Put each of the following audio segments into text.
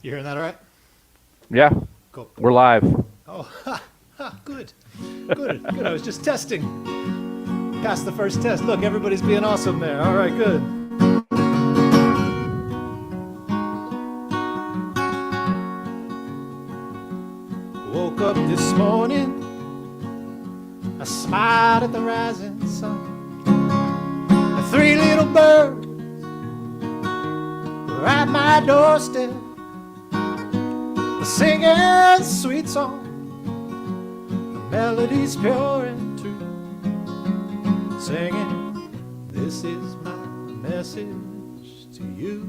You hearing that all right? Yeah, Cool. we're live. Oh, good. Good. I was just testing. Passed the first test. Look, everybody's being awesome there. All right, good. Woke up this morning, I smiled at the rising sun. The three little birds were at my doorstep, singing sweet song, the melodies pure and true, singing, this is my message to you.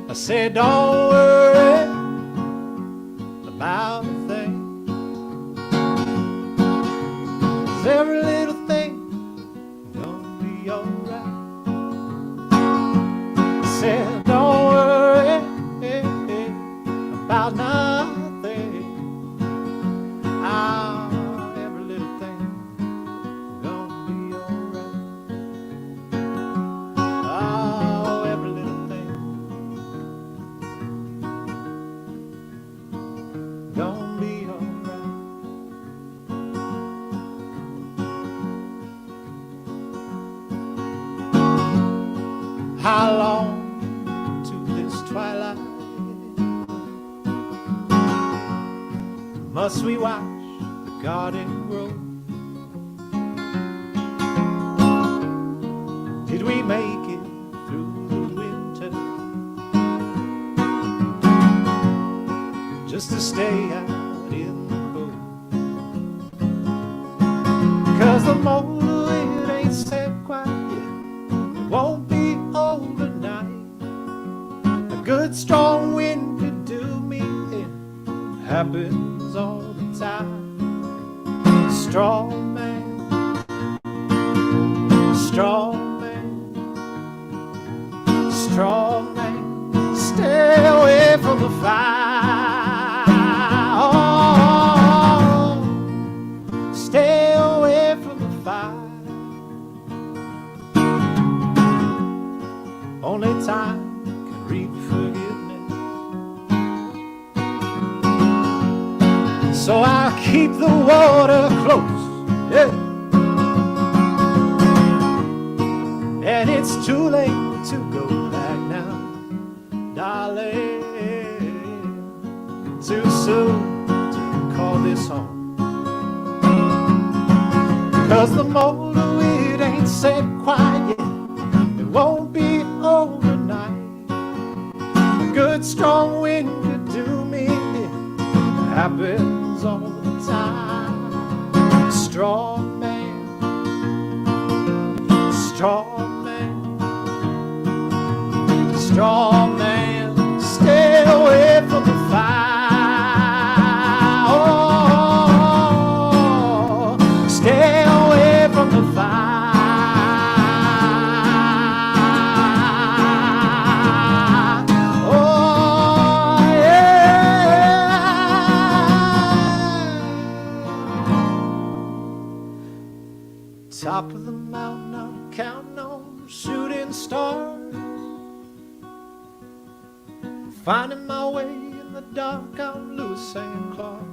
I said, don't worry about a thing, 'cause every little thing gonna be alright. Said, don't worry about nothing. Every little thing gonna be alright. Every little thing gonna be alright. How long twilight must we watch the garden grow? Did we make it through the winter just to stay out in the cold? 'Cause the motor it ain't set quite yet, it won't be overnight. Good strong wind could do me in, happens all the time. Strong man, stay away from the fire. Oh, stay away from the fire. Only time can reap forgiveness, so I'll keep the water close, yeah. And it's too late to go back now, darling. Too soon to call this home, 'cause the motor it ain't set quite yet, it won't be overnight. Good strong wind could do me in, happens all the time. Strong man, stay away from the fire. Oh, stay away from the fire. Top of the mountain, I'm counting on shooting stars, finding my way in the dark. I'm Lewis and Clark,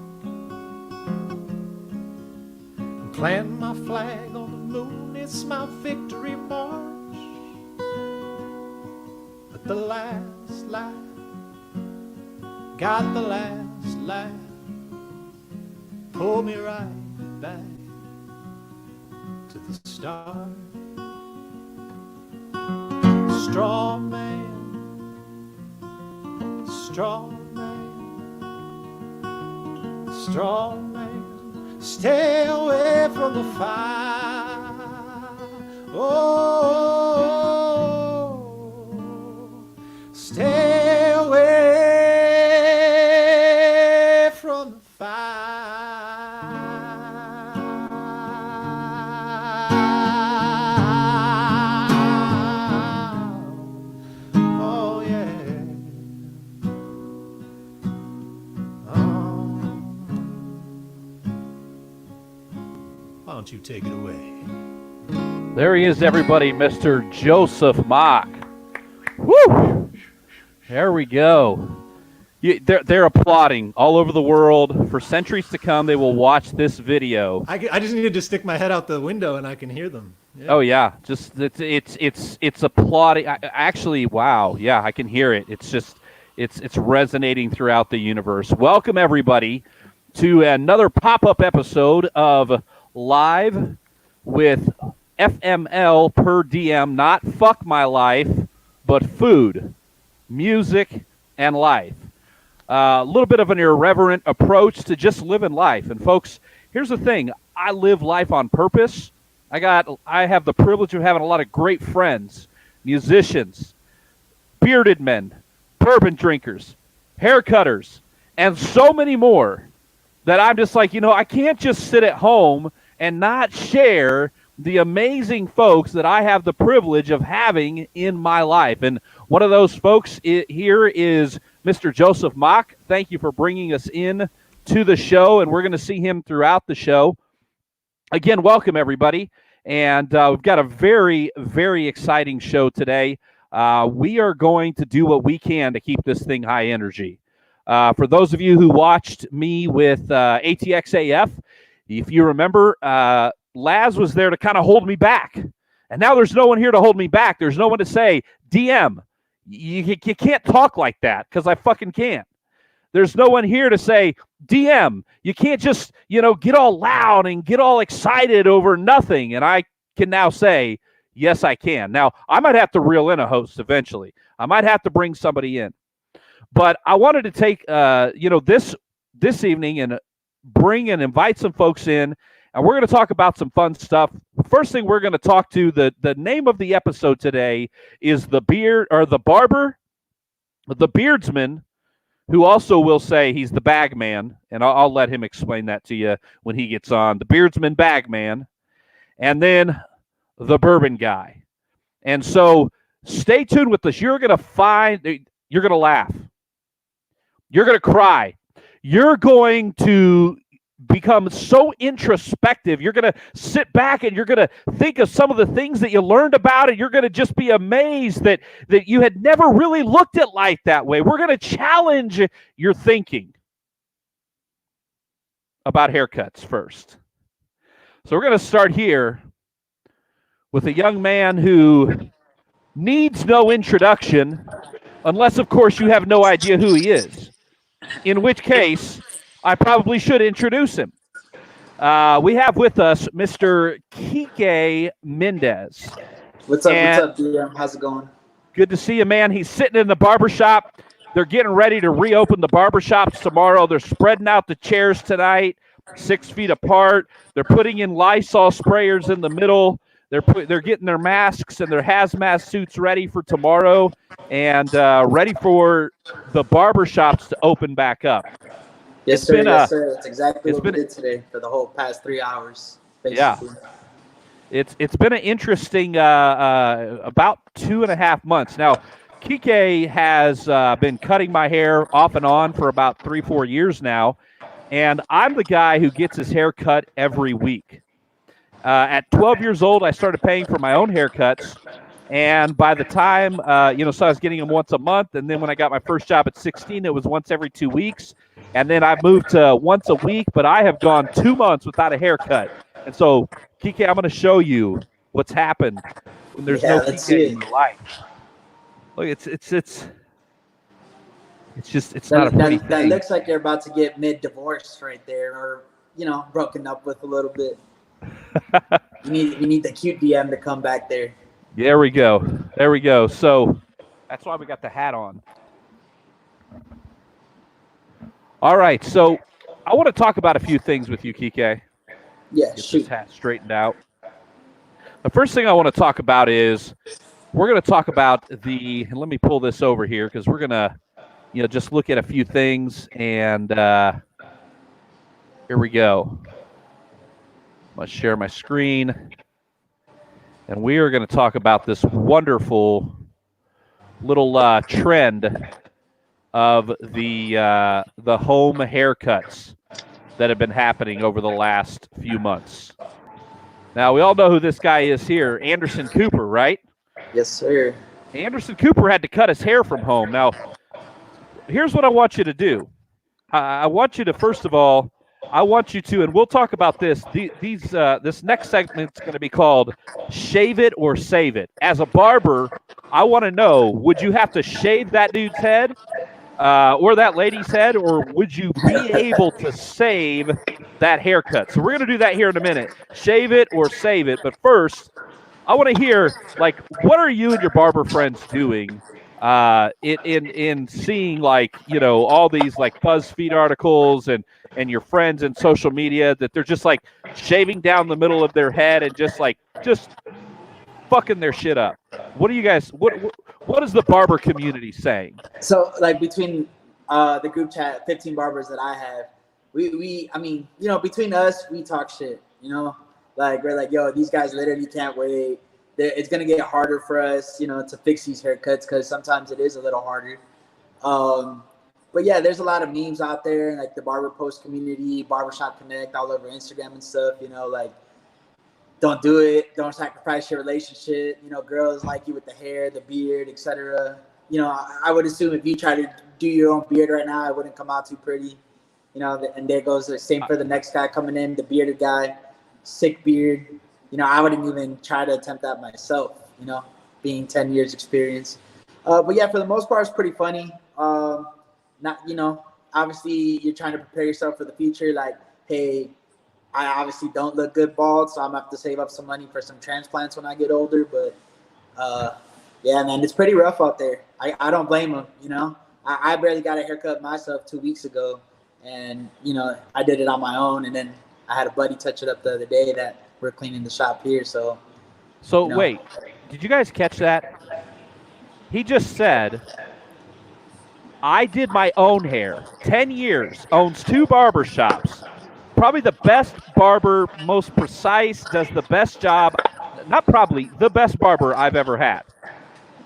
I'm planting my flag on the moon. It's my victory march. But the last laugh, got the last laugh, pull me right back to the start. Strong man, stay away from the fire. Oh, stay away from the fire. Oh yeah. Why don't you take it away? There he is, everybody, Mr. Joseph Mach. Woo! There we go. They're applauding all over the world. For centuries to come, they will watch this video. I just needed to stick my head out the window and I can hear them. Yeah. Oh yeah, just it's applauding. Actually, wow, yeah, I can hear it. It's just it's resonating throughout the universe. Welcome everybody to another pop-up episode of Live with FML per DM. Not fuck my life, but food, music, and life. A little bit of an irreverent approach to just living life. And folks, here's the thing: I live life on purpose. I have the privilege of having a lot of great friends, musicians, bearded men, bourbon drinkers, haircutters, and so many more that I'm just like, I can't just sit at home and not share the amazing folks that I have the privilege of having in my life. And one of those folks here is Mr. Joseph Mach. Thank you for bringing us in to the show, and we're going to see him throughout the show. Again, welcome, everybody. And we've got a very, very exciting show today. We are going to do what we can to keep this thing high energy. For those of you who watched me with ATXAF, if you remember, Laz was there to kind of hold me back. And now there's no one here to hold me back. There's no one to say, DM, you can't talk like that, because I fucking can't. There's no one here to say, DM, you can't just, get all loud and get all excited over nothing. And I can now say, yes, I can. Now, I might have to reel in a host eventually. I might have to bring somebody in. But I wanted to take, this evening and bring and invite some folks in, and we're going to talk about some fun stuff. First thing we're going to talk to, the name of the episode today is the Barber, the Beardsman, who also will say he's the Bagman, and I'll let him explain that to you when he gets on. The Beardsman, Bagman, and then the Bourbon guy. And so stay tuned with us. You're going to laugh. You're going to cry. You're going to become so introspective. You're going to sit back and you're going to think of some of the things that you learned about it. You're going to just be amazed that you had never really looked at life that way. We're going to challenge your thinking about haircuts first. So we're going to start here with a young man who needs no introduction, unless, of course, you have no idea who he is, in which case I probably should introduce him. We have with us Mr. Kike Mendez. What's up, DM? How's it going? Good to see you, man. He's sitting in the barbershop. They're getting ready to reopen the barbershops tomorrow. They're spreading out the chairs tonight, 6 feet apart. They're putting in Lysol sprayers in the middle. They're getting their masks and their hazmat suits ready for tomorrow, and ready for the barbershops to open back up. Yes, sir. Yes, sir. That's exactly what we did today for the whole past 3 hours. Basically. Yeah. It's been an interesting about 2.5 months. Now, Kike has been cutting my hair off and on for about 3-4 years now, and I'm the guy who gets his hair cut every week. At 12 years old, I started paying for my own haircuts. And by the time, so I was getting them once a month. And then when I got my first job at 16, it was once every 2 weeks. And then I moved to once a week, but I have gone 2 months without a haircut. And so, Kike, I'm going to show you what's happened when there's no Kike in your life. Look, it's not a pretty thing. That looks like you're about to get mid-divorce right there, or, broken up with a little bit. You need the cute DM to come back there. There we go. There we go. So that's why we got the hat on. All right. So I want to talk about a few things with you, Kike. Yeah, Get this hat straightened out. The first thing I want to talk about is we're going to talk about and let me pull this over here because we're going to, just look at a few things. And here we go. I'm going to share my screen. And we are going to talk about this wonderful little trend of the home haircuts that have been happening over the last few months. Now, we all know who this guy is here, Anderson Cooper, right? Yes, sir. Anderson Cooper had to cut his hair from home. Now, here's what I want you to do. I want you to, first of all, I want you to, and we'll talk about this. This next segment is going to be called Shave It or Save It. As a barber, I want to know, would you have to shave that dude's head or that lady's head, or would you be able to save that haircut? So we're going to do that here in a minute. Shave it or save it. But first, I want to hear, like, what are you and your barber friends doing in seeing, like, you know, all these like BuzzFeed articles and your friends in social media that they're just like shaving down the middle of their head and just fucking their shit up. What do you guys, what is the barber community saying? So like between the group chat, 15 barbers that I have, I mean, you know, between us, we talk shit, you know, like we're like, yo, these guys literally can't wait. It's going to get harder for us, you know, to fix these haircuts because sometimes it is a little harder. But yeah, there's a lot of memes out there, like the barber post community, barbershop connect all over Instagram and stuff, you know, like don't do it, don't sacrifice your relationship, you know, girls like you with the hair, the beard, etc. You know, I would assume if you try to do your own beard right now, it wouldn't come out too pretty, you know, and there goes the same for the next guy coming in, the bearded guy, sick beard. You know, I wouldn't even try to attempt that myself, you know, being 10 years experience. But yeah, for the most part, it's pretty funny. Not, you know, obviously you're trying to prepare yourself for the future. Like, hey, I obviously don't look good bald, so I'm gonna have to save up some money for some transplants when I get older. But yeah, man, it's pretty rough out there. I don't blame them, you know. I barely got a haircut myself 2 weeks ago, and, you know, I did it on my own, and then I had a buddy touch it up the other day that we're cleaning the shop here. So you know. Wait, did you guys catch that? He just said, I did my own hair. 10 years, owns 2 barber shops. Probably the best barber, most precise, does the best job. Not probably, the best barber I've ever had.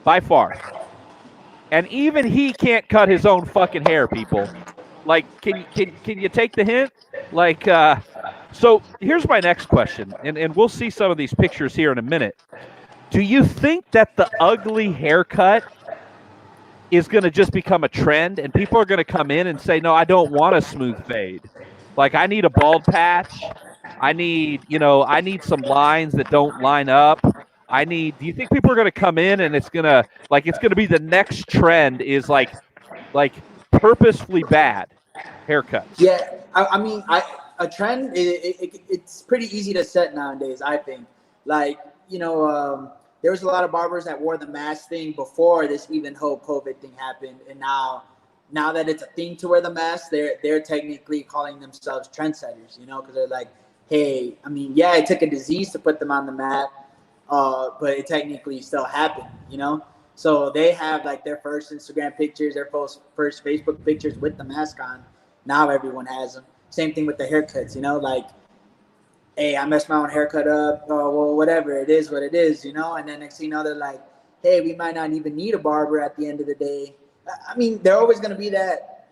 By far. And even he can't cut his own fucking hair, people. Like, can you take the hint? Like, so here's my next question, and we'll see some of these pictures here in a minute. Do you think that the ugly haircut is going to just become a trend, and people are going to come in and say, no, I don't want a smooth fade. Like, I need a bald patch. I need some lines that don't line up. Do you think people are going to come in and it's going to be the next trend is like purposefully bad haircuts? Yeah, I mean, a trend, it's pretty easy to set nowadays, I think. Like, you know, there was a lot of barbers that wore the mask thing before this even whole COVID thing happened. And now that it's a thing to wear the mask, they're technically calling themselves trendsetters, you know, because they're like, hey, I mean, yeah, it took a disease to put them on the mat, but it technically still happened, you know? So they have like their first Instagram pictures, their first Facebook pictures with the mask on. Now everyone has them. Same thing with the haircuts, you know, like, hey, I messed my own haircut up. Oh, well, whatever. It is what it is, you know? And then next thing you know, they're like, hey, we might not even need a barber at the end of the day. I mean, they're always going to be that,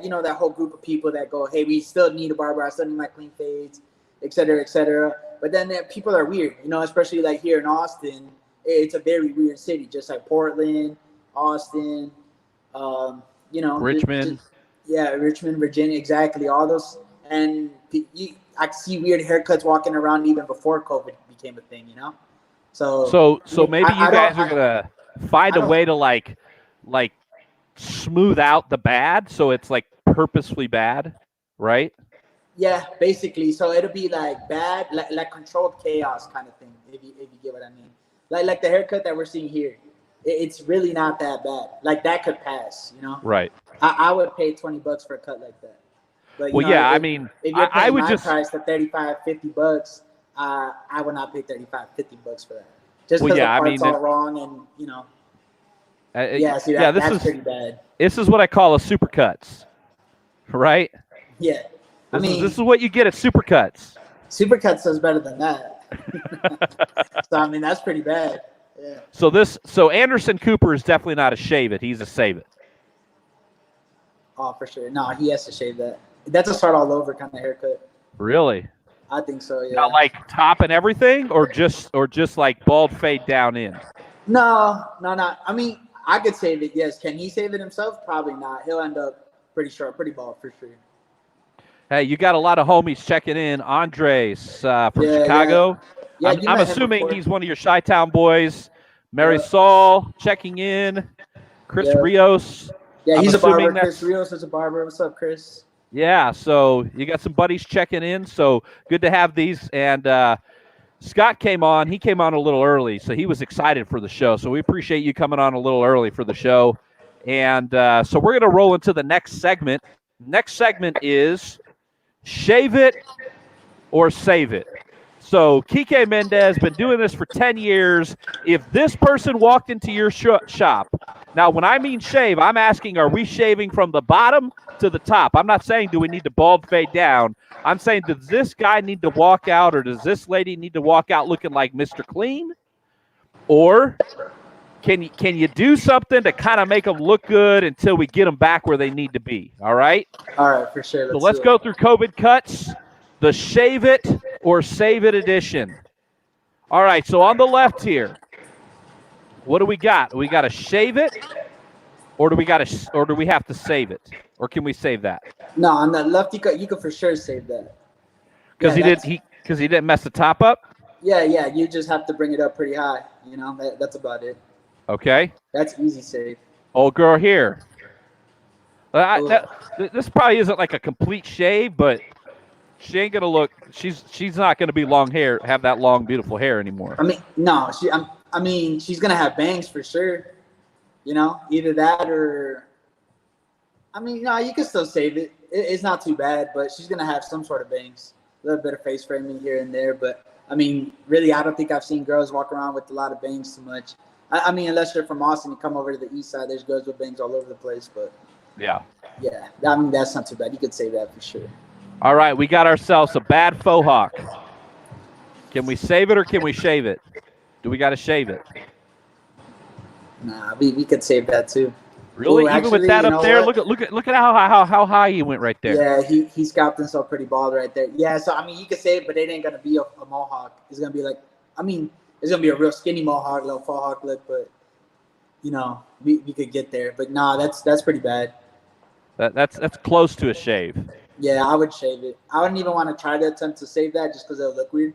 you know, that whole group of people that go, hey, we still need a barber. I still need my clean fades, et cetera, et cetera. But then people are weird, you know, especially like here in Austin. It's a very weird city, just like Portland, Austin, you know. Richmond. Richmond, Virginia, exactly. All those. And I see weird haircuts walking around even before COVID became a thing, you know? So maybe you guys are going to find a way to like smooth out the bad, so it's like purposefully bad, right? Yeah, basically. So it'll be like bad, like controlled chaos kind of thing, if you get what I mean. Like the haircut that we're seeing here, it's really not that bad. Like that could pass, you know? Right. I would pay $20 for a cut like that. But, well, know, yeah, if, I mean, if you're paying I would my just price to $35-$50, I would not pay $35-$50 for that. Just because well, yeah, the parts I mean, all wrong, and you know. This That's is pretty bad. This is what I call a supercuts, right? Yeah, This is what you get at supercuts. Supercuts does better than that. So I mean, that's pretty bad. Yeah. So Anderson Cooper is definitely not a shave it. He's a save it. Oh, for sure. No, he has to shave that. That's a start all over kind of haircut. Really? I think so. Yeah. Now, like top and everything, or just like bald fade down in. No. I mean, I could save it. Yes. Can he save it himself? Probably not. He'll end up pretty short, pretty bald for sure. Hey, you got a lot of homies checking in. Andres from Chicago. Yeah. I'm assuming he's one of your Chi-Town boys. Marisol checking in. Chris Rios. Yeah, he's a barber. Chris Rios is a barber. What's up, Chris? Yeah, so you got some buddies checking in. So good to have these. And Scott came on. He came on a little early, so he was excited for the show. So we appreciate you coming on a little early for the show. And so we're going to roll into the next segment. Next segment is shave it or save it. So Kike Mendez been doing this for 10 years. If this person walked into your shop, now when I mean shave, I'm asking, are we shaving from the bottom to the top? I'm not saying do we need to bald fade down. I'm saying does this guy need to walk out, or does this lady need to walk out looking like Mr. Clean? Or can you do something to kind of make them look good until we get them back where they need to be? All right? All right, for sure. So let's go through COVID cuts. The shave it or save it edition. All right, so on the left here, what do we got? We got to shave it, or do we have to save it, or can we save that? No, on the left you could for sure save that. Because he didn't mess the top up. Yeah. You just have to bring it up pretty high. You know, that's about it. Okay. That's easy save. Old girl here. This probably isn't like a complete shave, but. She ain't gonna look. She's not gonna be long hair. Have that long, beautiful hair anymore. I mean, no. She's gonna have bangs for sure. You know, either that or. I mean, no, you can still save it. It's not too bad, but she's gonna have some sort of bangs, a little bit of face framing here and there. But I mean, really, I don't think I've seen girls walk around with a lot of bangs too much. I mean, unless you're from Austin, you come over to the east side. There's girls with bangs all over the place. But yeah. I mean, that's not too bad. You could save that for sure. All right, we got ourselves a bad faux hawk. Can we save it or can we shave it? Do we got to shave it? Nah, we could save that too. Really? Even with that up there, look at how high he went right there. Yeah, he scalped himself pretty bald right there. Yeah, so I mean, you could save it, but it ain't gonna be a mohawk. It's gonna be like, I mean, it's gonna be a real skinny mohawk, little faux hawk look. But you know, we could get there. But nah, that's pretty bad. That's close to a shave. Yeah, I would shave it. I wouldn't even want to try to attempt to save that just because it'll look weird.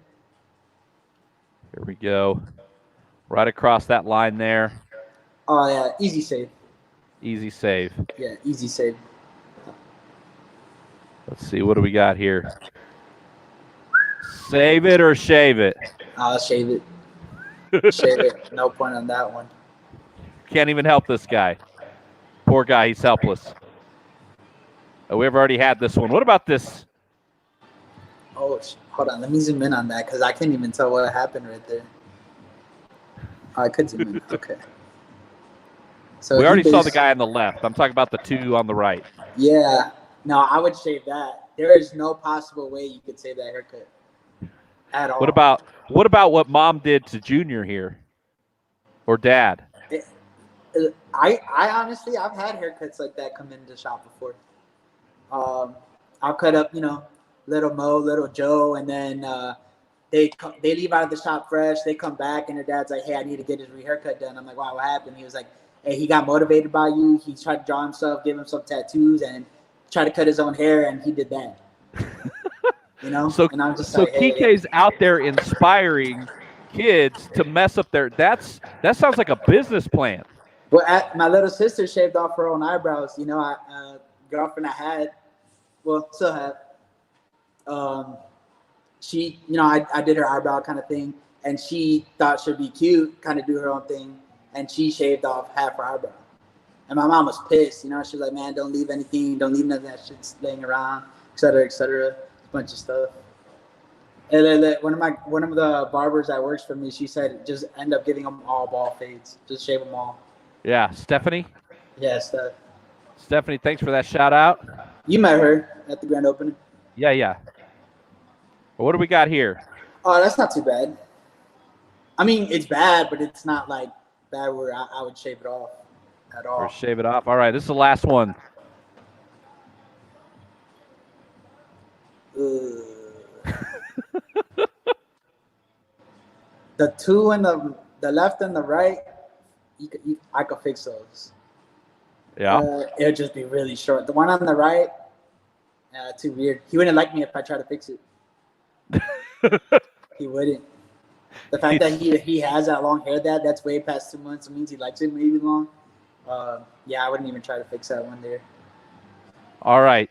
Here we go. Right across that line there. Oh, yeah. Easy save. Easy save. Yeah, easy save. Let's see. What do we got here? Save it or shave it? I'll shave it. Shave it. No point on that one. Can't even help this guy. Poor guy. He's helpless. We've already had this one. What about this? Oh, hold on. Let me zoom in on that because I can't even tell what happened right there. Oh, I could zoom in. Okay. So we already saw the guy on the left. I'm talking about the two on the right. Yeah. No, I would shave that. There is no possible way you could save that haircut at all. What about what mom did to Junior here, or dad? I honestly, I've had haircuts like that come into the shop before. I'll cut up, you know, little Mo, little Joe, and then they leave out of the shop fresh. They come back, and their dad's like, "Hey, I need to get his haircut done." I'm like, "Wow, what happened?" He was like, "Hey, he got motivated by you. He tried to draw himself, give himself tattoos, and try to cut his own hair, and he did that." You know, and I'm just like, Kike's out there inspiring kids to mess up that sounds like a business plan. Well, my little sister shaved off her own eyebrows. You know, girlfriend I had, well, still have. She, you know, I did her eyebrow kind of thing, and she thought she'd be cute, kind of do her own thing, and she shaved off half her eyebrow. And my mom was pissed. You know, she was like, "Man, don't leave anything. Don't leave nothing that shit's laying around, et cetera, et cetera." A bunch of stuff. And then one of the barbers that works for me, she said, just end up getting them all ball fades. Just shave them all. Yeah, Stephanie. Yeah, Steph. Stephanie, thanks for that shout out. You met her at the grand opening. Yeah. Well, what do we got here? Oh, that's not too bad. I mean, it's bad, but it's not like bad where I would shave it off at all. Or shave it off. All right, this is the last one. The two and the left and the right, I could fix those. Yeah. It'd just be really short. The one on the right, too weird. He wouldn't like me if I tried to fix it. He wouldn't. The fact that he has that long hair, that's way past 2 months. It means he likes it maybe long. Yeah, I wouldn't even try to fix that one there. All right.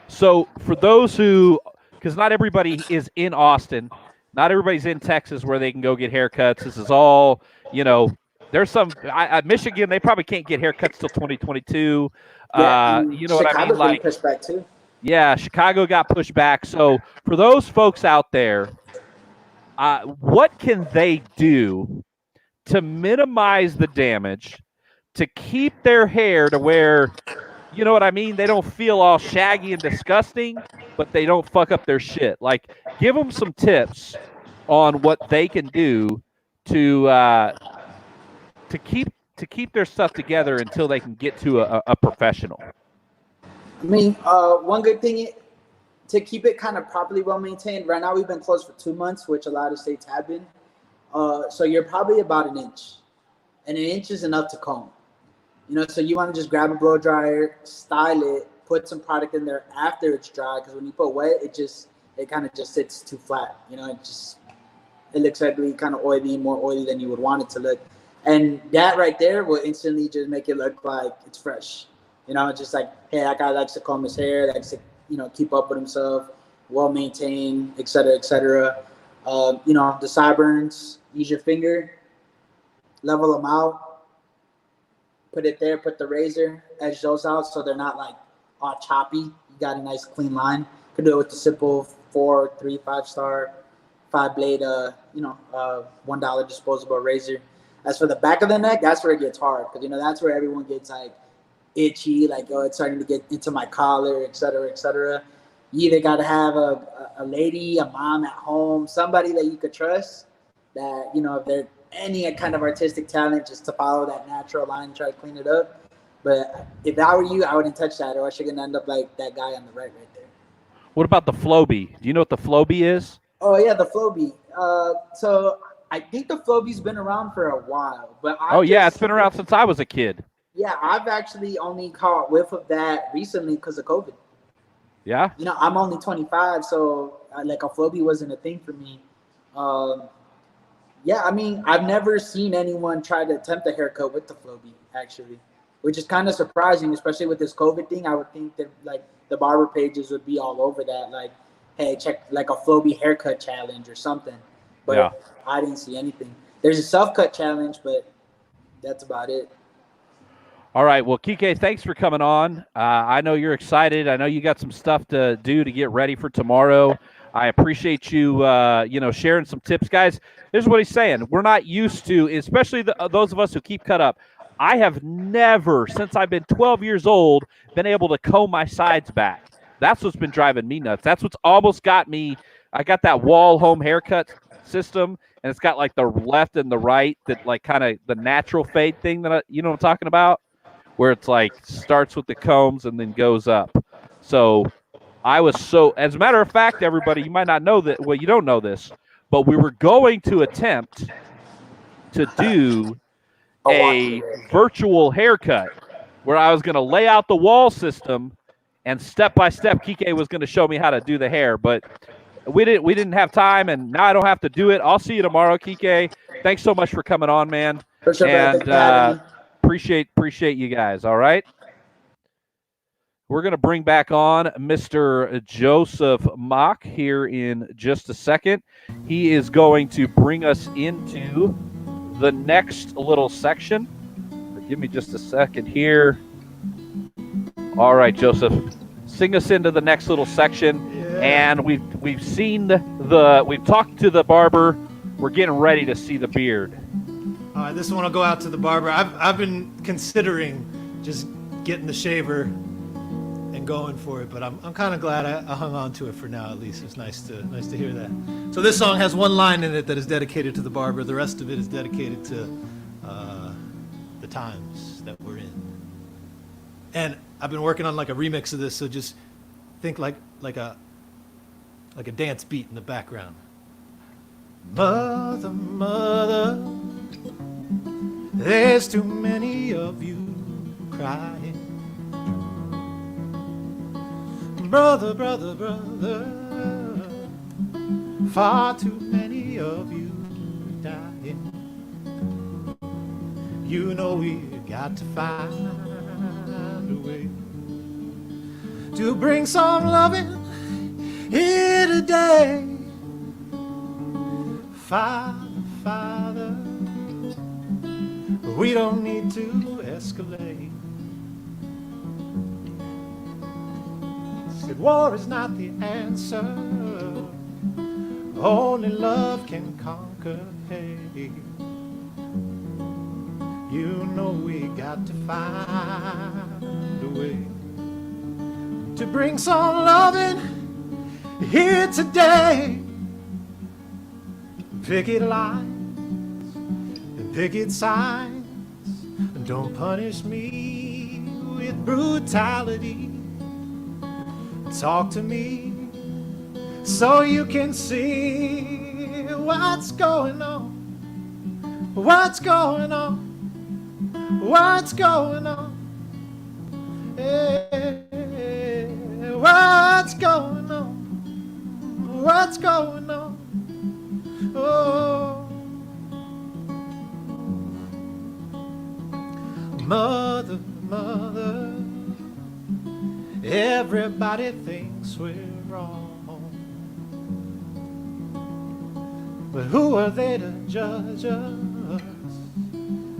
So for those who, because not everybody is in Austin, not everybody's in Texas where they can go get haircuts. This is all, there's some, Michigan, they probably can't get haircuts till 2022. Yeah, you know what I mean? Chicago's Like, pushed back too. yeah, Chicago got pushed back. So for those folks out there, what can they do to minimize the damage, to keep their hair to where, you know what I mean? They don't feel all shaggy and disgusting, but they don't fuck up their shit. Like, give them some tips on what they can do to keep their stuff together until they can get to a professional. I mean, one good thing to keep it kind of properly well maintained. Right now, we've been closed for 2 months, which a lot of states have been. So you're probably about an inch, and an inch is enough to comb. So you want to just grab a blow dryer, style it, put some product in there after it's dry, because when you put wet, it kind of just sits too flat. It looks ugly, kind of oily, more oily than you would want it to look. And that right there will instantly just make it look like it's fresh. Just like, hey, that guy likes to comb his hair, likes to, keep up with himself, well maintained, et cetera, et cetera. The sideburns, use your finger, level them out, put it there, put the razor, edge those out so they're not like all choppy. You got a nice clean line. You can do it with the simple 4, 3, 5-star, 5-blade, $1 disposable razor. As for the back of the neck, that's where it gets hard, because that's where everyone gets like itchy, like, oh, it's starting to get into my collar, et cetera, et cetera. You either got to have a lady, a mom at home, somebody that you could trust, that, if they're any kind of artistic talent, just to follow that natural line and try to clean it up. But if I were you, I wouldn't touch that, or else you're going to end up like that guy on the right there. What about the Flowbee? Do you know what the Flowbee is? Oh, yeah, the Flowbee. So I think the Flowbee's been around for a while. But it's been around since I was a kid. Yeah, I've actually only caught whiff of that recently because of COVID. Yeah? I'm only 25, so like a Flowbee wasn't a thing for me. Yeah, I mean, I've never seen anyone try to attempt a haircut with the Flowbee, actually, which is kind of surprising, especially with this COVID thing. I would think that, like, the barber pages would be all over that, like, hey, check, like, a Flowbee haircut challenge or something. But yeah, I didn't see anything. There's a self-cut challenge, but that's about it. All right. Well, Kike, thanks for coming on. I know you're excited. I know you got some stuff to do to get ready for tomorrow. I appreciate you, sharing some tips. Guys, this is what he's saying. We're not used to, especially those of us who keep cut up. I have never, since I've been 12 years old, been able to comb my sides back. That's what's been driving me nuts. That's what's almost got me. I got that wall home haircut system, and it's got like the left and the right, that like kind of the natural fade thing that you know what I'm talking about, where it's like starts with the combs and then goes up. So as a matter of fact, everybody, you might not know that. Well, you don't know this, but we were going to attempt to do a virtual haircut where I was going to lay out the wall system, and step by step, Kike was going to show me how to do the hair, but we didn't have time, and now I don't have to do it. I'll see you tomorrow, Kike. Thanks so much for coming on, man. For sure, and appreciate you guys. All right. We're going to bring back on Mr. Joseph Mach here in just a second. He is going to bring us into the next little section. Give me just a second here. All right, Joseph, sing us into the next little section. Yeah. And we've talked to the barber. We're getting ready to see the beard. All right, this one will go out to the barber. I've been considering just getting the shaver and going for it, but I'm kind of glad I hung on to it for now. At least it's nice to hear that. So this song has one line in it that is dedicated to the barber. The rest of it is dedicated to the times that we're in. And I've been working on like a remix of this, so just think like a dance beat in the background. Mother, mother, there's too many of you crying. Brother, brother, brother, far too many of you dying. You know we got to find a way to bring some loving here today. Father, Father, we don't need to escalate. Said war is not the answer. Only love can conquer hate. You know we got to find a way to bring some loving here today. Picket lines and picket signs. Don't punish me with brutality. Talk to me so you can see what's going on. What's going on? What's going on? Hey, what's going on? What's going on? Oh, mother, mother, everybody thinks we're wrong. But who are they to judge us?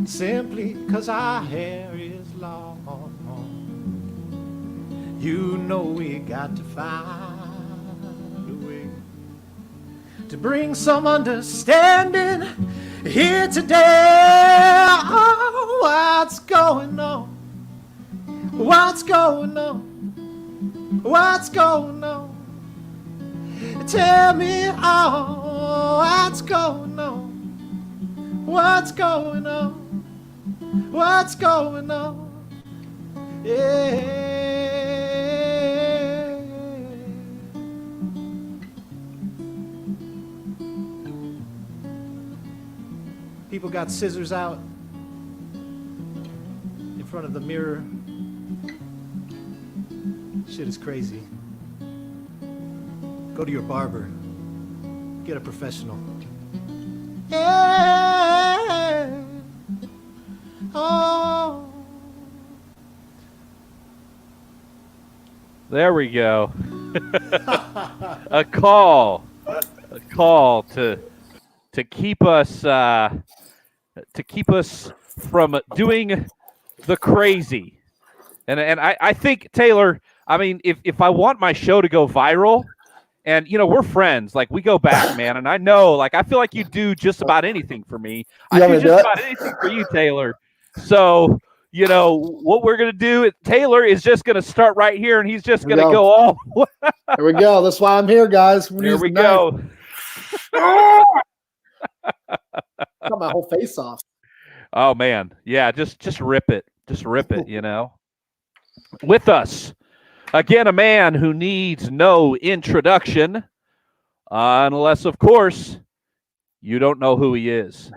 Simply 'cause our hair is long. You know we got to find a way to bring some understanding here today. Oh, what's going on? What's going on? What's going on? Tell me all. What's going on? What's going on? What's going on? Yeah. People got scissors out in front of the mirror. Shit is crazy. Go to your barber. Get a professional. Yeah. Oh. There we go. A call to keep us from doing the crazy. And I think, Taylor, I mean, if I want my show to go viral, and you know we're friends, like we go back, man, and I know, like I feel like you do just about anything for me. I do just about anything for you, Taylor. So you know what we're gonna do? Taylor is just gonna start right here, and he's just gonna go all. There we go. That's why I'm here, guys. There we go. Got my whole face off. Oh man, yeah, just rip it, you know. With us again, a man who needs no introduction, unless of course you don't know who he is.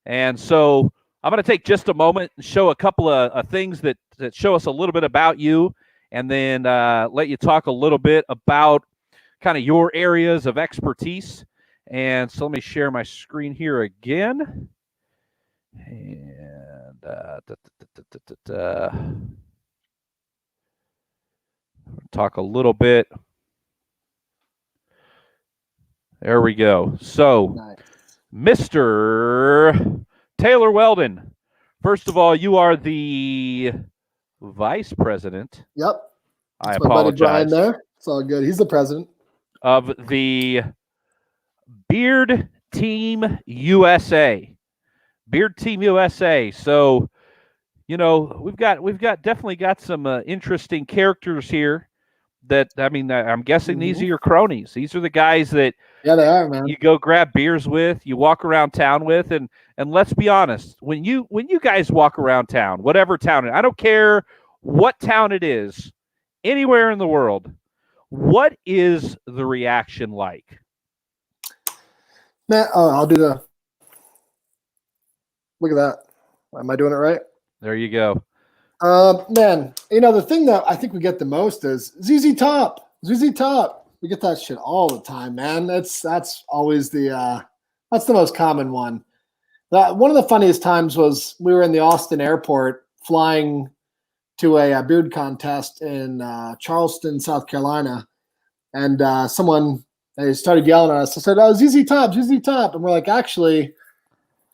And so I'm going to take just a moment and show a couple of things that show us a little bit about you, and then let you talk a little bit about kind of your areas of expertise. And so let me share my screen here again. And talk a little bit. There we go. So, nice. Mr. Taylor Welden, first of all, you are the vice president. Yep. I apologize. Brian there. It's all good. He's the president of the Beard Team USA. Beard Team USA. So, you know, we've definitely got some interesting characters here. That, I mean, I'm guessing these are your cronies. These are the guys that they are, man. You go grab beers with, you walk around town with, and let's be honest, when you guys walk around town, whatever town, I don't care what town it is, anywhere in the world, what is the reaction like? Man, I'll do the. Look at that. Am I doing it right? There you go. Man, the thing that I think we get the most is ZZ Top. ZZ Top. We get that shit all the time, man. That's always that's the most common one. One of the funniest times was we were in the Austin airport flying to a beard contest in Charleston, South Carolina, and someone they started yelling at us. I said, "Oh, ZZ Top, ZZ Top," and we're like, "Actually,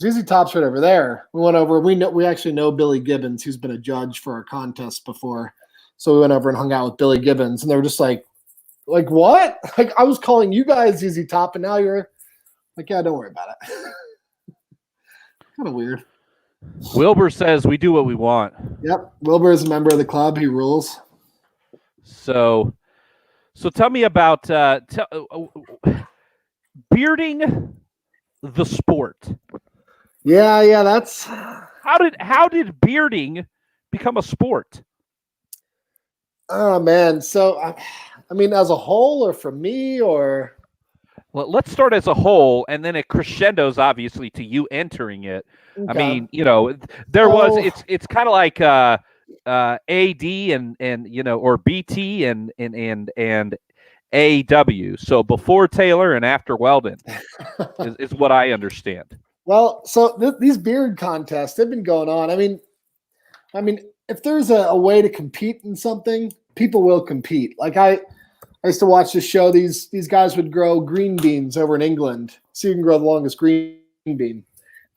ZZ Top's right over there." We went over. We actually know Billy Gibbons, who's been a judge for our contest before, so we went over and hung out with Billy Gibbons, and they were just like what? Like I was calling you guys ZZ Top, and now you're like, yeah, don't worry about it. Kind of weird. Wilbur says we do what we want. Yep, Wilbur is a member of the club. He rules. So tell me about bearding the sport. Yeah, that's how did bearding become a sport? Oh man, so I mean, as a whole, or for me, or Well, let's start as a whole, and then it crescendos obviously to you entering it. okay. I mean, there was it's kind of like AD and or BT and AW. So before Taylor and after Weldon is what I understand. Well, so these beard contests, they've been going on. I mean, if there's a way to compete in something, people will compete. Like I used to watch this show. These guys would grow green beans over in England, so you can grow the longest green bean.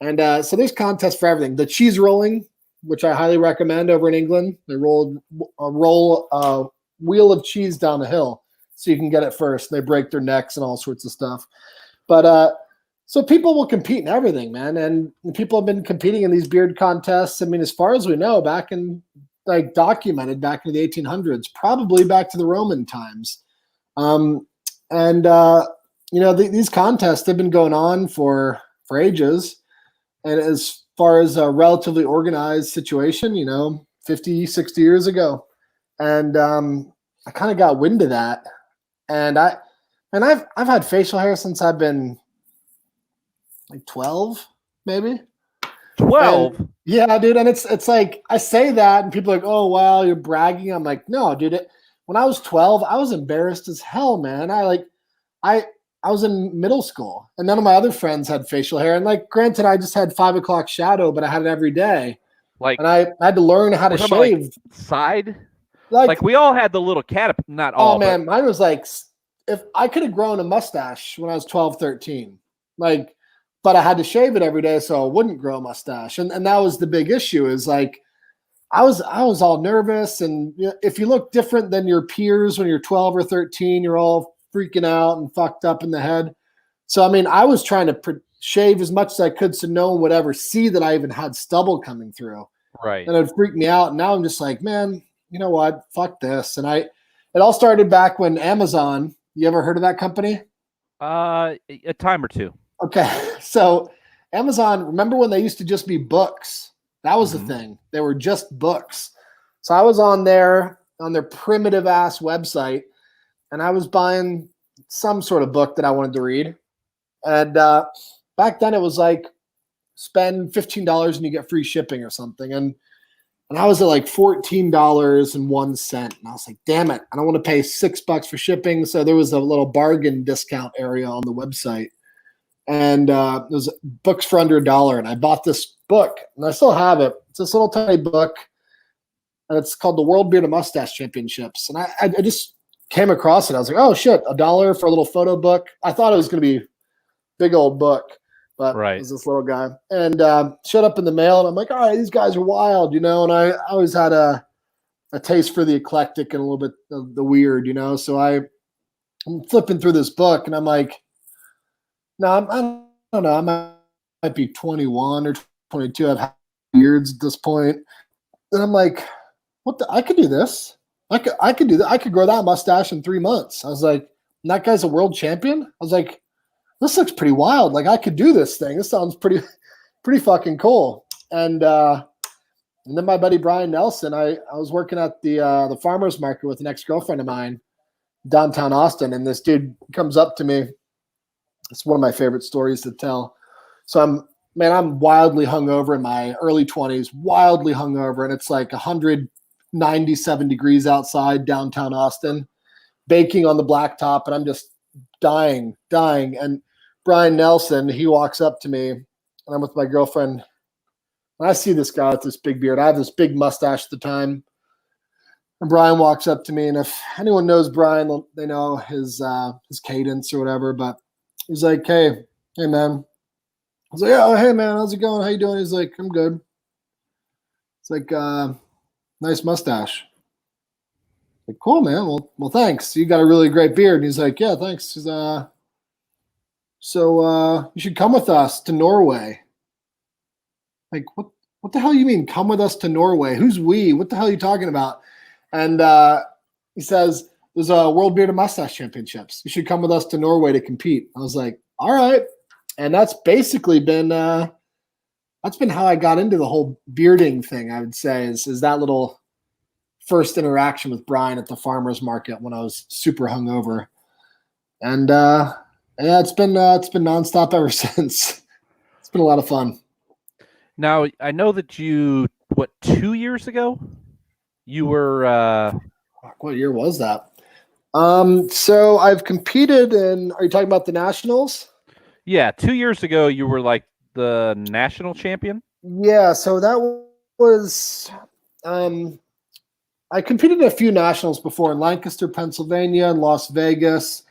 And so there's contests for everything. The cheese rolling, which I highly recommend over in England. They roll a wheel of cheese down the hill so you can get it first. They break their necks and all sorts of stuff. But so people will compete in everything, man. And people have been competing in these beard contests. I mean, as far as we know, back in documented back in the 1800s, probably back to the Roman times. These contests have been going on for ages. And as far as a relatively organized situation, 50, 60 years ago. And I kind of got wind of that. And I've had facial hair since I've been like 12, maybe. 12? Yeah, dude. And it's like, I say that and people are like, oh, wow, you're bragging. I'm like, no, dude. When I was 12, I was embarrassed as hell, man. I was in middle school and none of my other friends had facial hair. And granted, I just had 5 o'clock shadow, but I had it every day. And I had to learn how to shave. Side? Like we all had the little not all. Oh, man. Mine was if I could have grown a mustache when I was 12, 13, but I had to shave it every day so I wouldn't grow a mustache. And that was the big issue is I was all nervous. And if you look different than your peers when you're 12 or 13, you're all freaking out and fucked up in the head. So, I mean, I was trying to shave as much as I could so no one would ever see that I even had stubble coming through. Right. And it would freak me out. And now I'm just like, man, you know what? Fuck this. And it all started back when Amazon, you ever heard of that company? A time or two. Okay. So Amazon, remember when they used to just be books? That was the thing. They were just books. So I was on their primitive ass website and I was buying some sort of book that I wanted to read. And back then it was spend $15 and you get free shipping or something. And I was at $14.01. And I was like, damn it, I don't want to pay $6 for shipping. So there was a little bargain discount area on the website. And there was books for under $1. And I bought this book and I still have it. It's this little tiny book. And it's called The World Beard and Mustache Championships. And I just came across it. I was like, oh shit, $1 for a little photo book. I thought it was going to be a big old book. But It was this little guy. And showed up in the mail, and I'm like, all right, these guys are wild, And I always had a taste for the eclectic and a little bit of the weird, So I'm flipping through this book, and I'm like, no, I don't know. I might be 21 or 22. I've had beards at this point. And I'm like, I could do this. I could do that. I could grow that mustache in 3 months. I was like, and that guy's a world champion? I was like, this looks pretty wild. I could do this thing. This sounds pretty fucking cool. And then my buddy Brian Nelson, I was working at the farmer's market with an ex-girlfriend of mine downtown Austin, and this dude comes up to me It's one of my favorite stories to tell. So I'm wildly hungover in my early 20s, wildly hungover, and it's like 197 degrees outside downtown Austin, baking on the blacktop, and I'm just dying. And Brian Nelson, he walks up to me, and I'm with my girlfriend, and I see this guy with this big beard. I have this big mustache at the time. And Brian walks up to me, and if anyone knows Brian, they know his cadence or whatever. But he's like, "Hey, man." I was like, "Yeah, oh, hey, man, how's it going? How you doing?" He's like, "I'm good." It's like, "Nice mustache." Like, "Cool, man. Well, thanks. You got a really great beard." And he's like, "Yeah, thanks." He's, so you should come with us to Norway. Like, what the hell you mean, come with us to Norway? Who's we? What the hell are you talking about? And he says, there's a World Beard and Mustache Championships. You should come with us to Norway to compete. I was like, all right. And that's basically been how I got into the whole bearding thing, I would say, is that little first interaction with Brian at the farmer's market when I was super hungover. And yeah, it's been nonstop ever since. It's been a lot of fun. Now, I know that 2 years ago, you were what year was that? So I've competed in, are you talking about the nationals? Yeah, 2 years ago you were like the national champion. Yeah, so that was I competed in a few nationals before in Lancaster, Pennsylvania, and Las Vegas.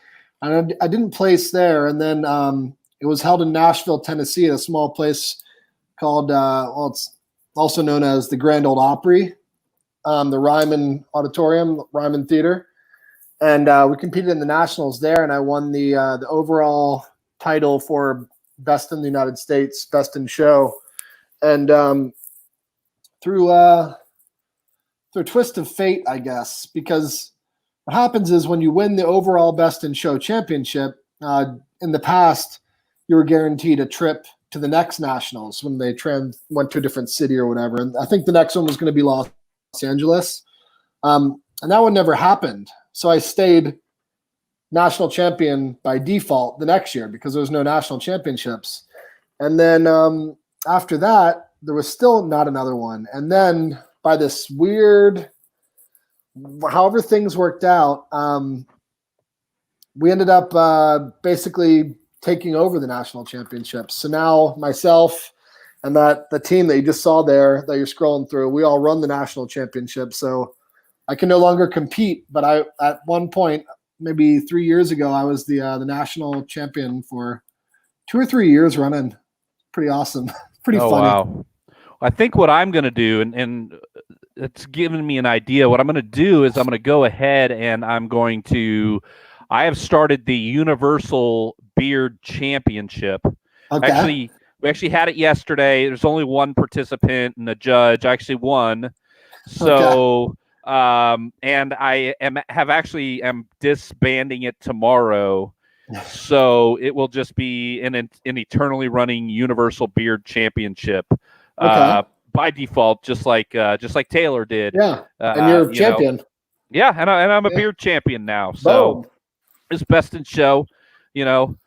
And I didn't place there, and then it was held in Nashville, Tennessee, at a small place called it's also known as the Grand Ole Opry. The Ryman Auditorium, Ryman Theater. And we competed in the nationals there, and I won the overall title for best in the United States, best in show. And through a twist of fate, I guess, because what happens is when you win the overall best in show championship, in the past, you were guaranteed a trip to the next nationals when they went to a different city or whatever. And I think the next one was going to be Los Angeles. And that one never happened. So I stayed national champion by default the next year because there was no national championships. And then after that, there was still not another one. And then by this weird, however things worked out, we ended up basically taking over the national championships. So now myself and the team that you just saw there that you're scrolling through, we all run the national championship. So I can no longer compete, but at one point, maybe 3 years ago, I was the national champion for 2 or 3 years running. Pretty awesome. Pretty funny. Wow. I think what I'm going to do, and it's given me an idea. What I'm going to do is I'm going to go ahead and I have started the Universal Beard Championship. Okay. We actually had it yesterday. There's only one participant and a judge. I actually won. So, and I am disbanding it tomorrow. So it will just be an eternally running Universal Beard Championship. By default, just like Taylor did. Yeah, and you're a champion. Yeah, and I'm a beard champion now. So it's best in show. They don't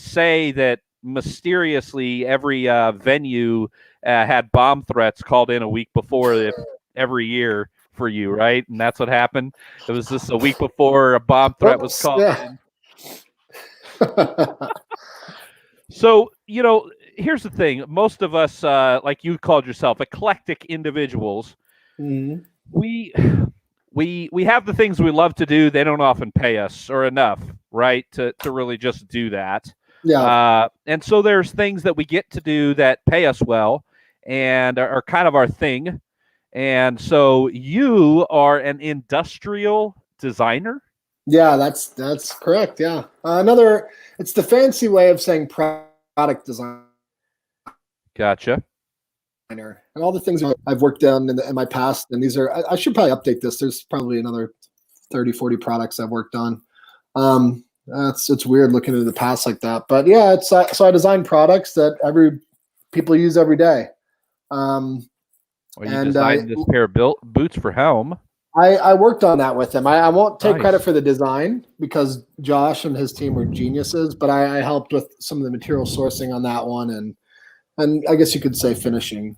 say that mysteriously every venue had bomb threats called in a week before every year for you, right? And that's what happened. It was just a week before a bomb threat was called in. So, here's the thing. Most of us, like you called yourself, eclectic individuals, we have the things we love to do. They don't often pay us or enough, right, to really just do that. Yeah. And so there's things that we get to do that pay us well and are kind of our thing. And so you are an industrial designer? Yeah, that's correct. Yeah. It's the fancy way of saying product design. Gotcha. And all the things I've worked on in my past, and these are, I should probably update this. There's probably another 30, 40 products I've worked on. It's weird looking into the past like that, but yeah, so I design products that people use every day. You designed this pair of boots for Helm. I worked on that with him. I won't take Nice. credit for the design because Josh and his team were geniuses, but I helped with some of the material sourcing on that one and I guess you could say finishing.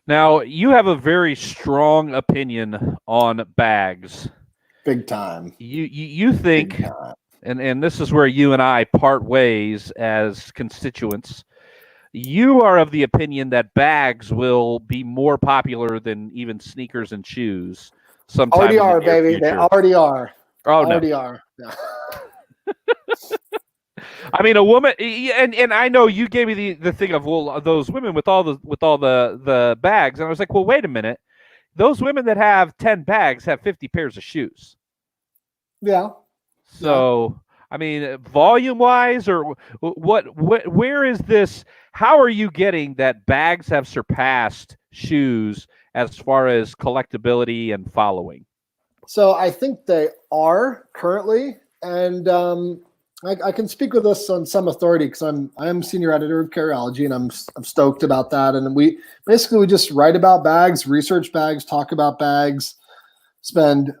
Now, you have a very strong opinion on bags. Big time. You think, Big time. and this is where you and I part ways as constituents. You are of the opinion that bags will be more popular than even sneakers and shoes sometime Already in the are, near baby. future. They already are. Oh, no. Already are. No. I mean, a woman, and I know you gave me the thing of, well, those women with all the bags, and I was like, well, wait a minute, those women that have 10 bags have 50 pairs of shoes. Yeah. So, I mean, volume wise, or where is this? How are you getting that bags have surpassed shoes as far as collectability and following? So I think they are currently, and I can speak with this on some authority because I am senior editor of Carryology, and I'm stoked about that. And we just write about bags, research bags, talk about bags, spend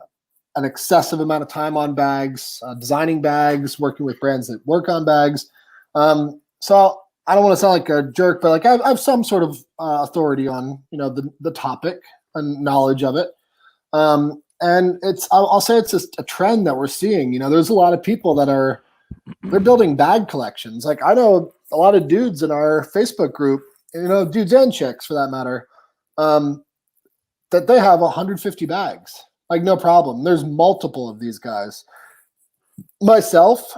an excessive amount of time on bags, designing bags, working with brands that work on bags. So I don't want to sound like a jerk, but like I have some sort of authority on the topic and knowledge of it. And I'll say it's just a trend that we're seeing. There's a lot of people that they're building bag collections. Like I know a lot of dudes in our Facebook group, dudes and chicks for that matter, that they have 150 bags. Like no problem. There's multiple of these guys. Myself,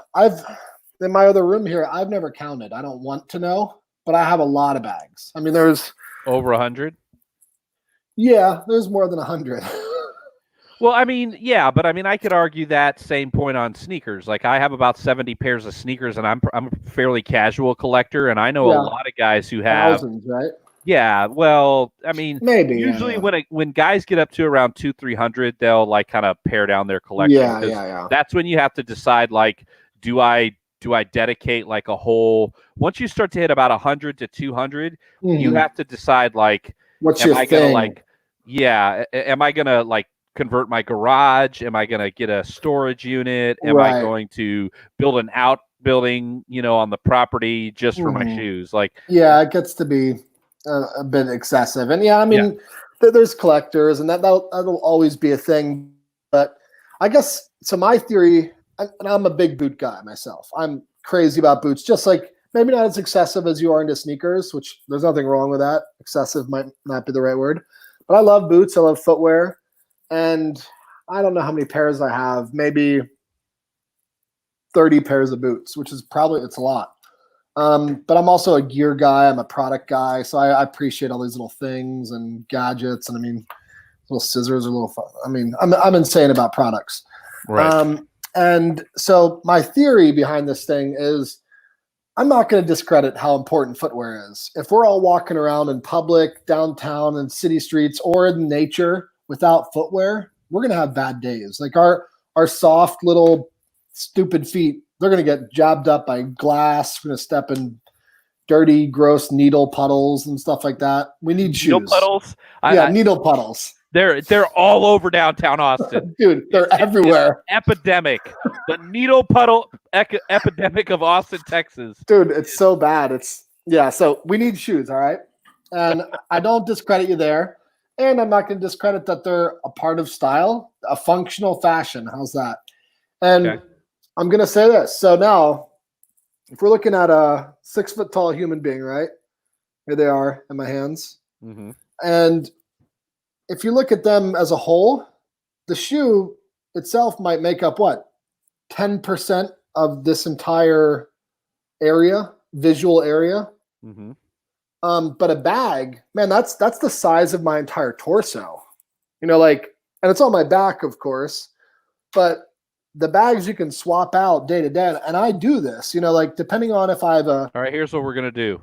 in my other room here, I've never counted. I don't want to know, but I have a lot of bags. I mean, there's over 100. Yeah, there's more than 100. Well, I mean, yeah, but I mean, I could argue that same point on sneakers. Like, I have about 70 pairs of sneakers, and I'm a fairly casual collector, and I know a lot of guys who have thousands, right? Yeah, well, I mean, maybe usually when guys get up to around 200-300, they'll like kind of pare down their collection. Yeah. That's when you have to decide, like, do I dedicate like a whole? Once you start to hit about 100 to 200, you have to decide, like, am I gonna like convert my garage? Am I gonna get a storage unit? Am I going to build an outbuilding, on the property just for my shoes? Like, yeah, it gets to be a bit excessive. And I mean, there's collectors, and that'll always be a thing. But I guess, so my theory, and I'm a big boot guy myself. I'm crazy about boots, just like maybe not as excessive as you are into sneakers, which there's nothing wrong with that. Excessive might not be the right word. But I love boots. I love footwear. And I don't know how many pairs I have, maybe 30 pairs of boots, which is it's a lot. But I'm also a gear guy. I'm a product guy. So I appreciate all these little things and gadgets. And I mean, little scissors are little fun. I mean, I'm insane about products. Right. And so my theory behind this thing is I'm not going to discredit how important footwear is. If we're all walking around in public, downtown, and city streets, or in nature without footwear, we're going to have bad days. Like our soft little stupid feet, they're going to get jabbed up by glass. We're going to step in dirty, gross needle puddles and stuff like that. We need shoes. Needle puddles? Needle puddles. They're all over downtown Austin. Dude, they're everywhere. It's epidemic. The needle puddle epidemic of Austin, Texas. Dude, it's so bad. So we need shoes, all right? And I don't discredit you there. And I'm not going to discredit that they're a part of style, a functional fashion. How's that? And I'm going to say this. So now, if we're looking at a 6 foot tall human being, right? Here they are in my hands. Mm-hmm. And if you look at them as a whole, the shoe itself might make up what? 10% of this entire area, visual area. Mm-hmm. But a bag, man, that's the size of my entire torso. And it's on my back, of course, but the bags you can swap out day to day. And I do this, depending on if I have all right, here's what we're going to do.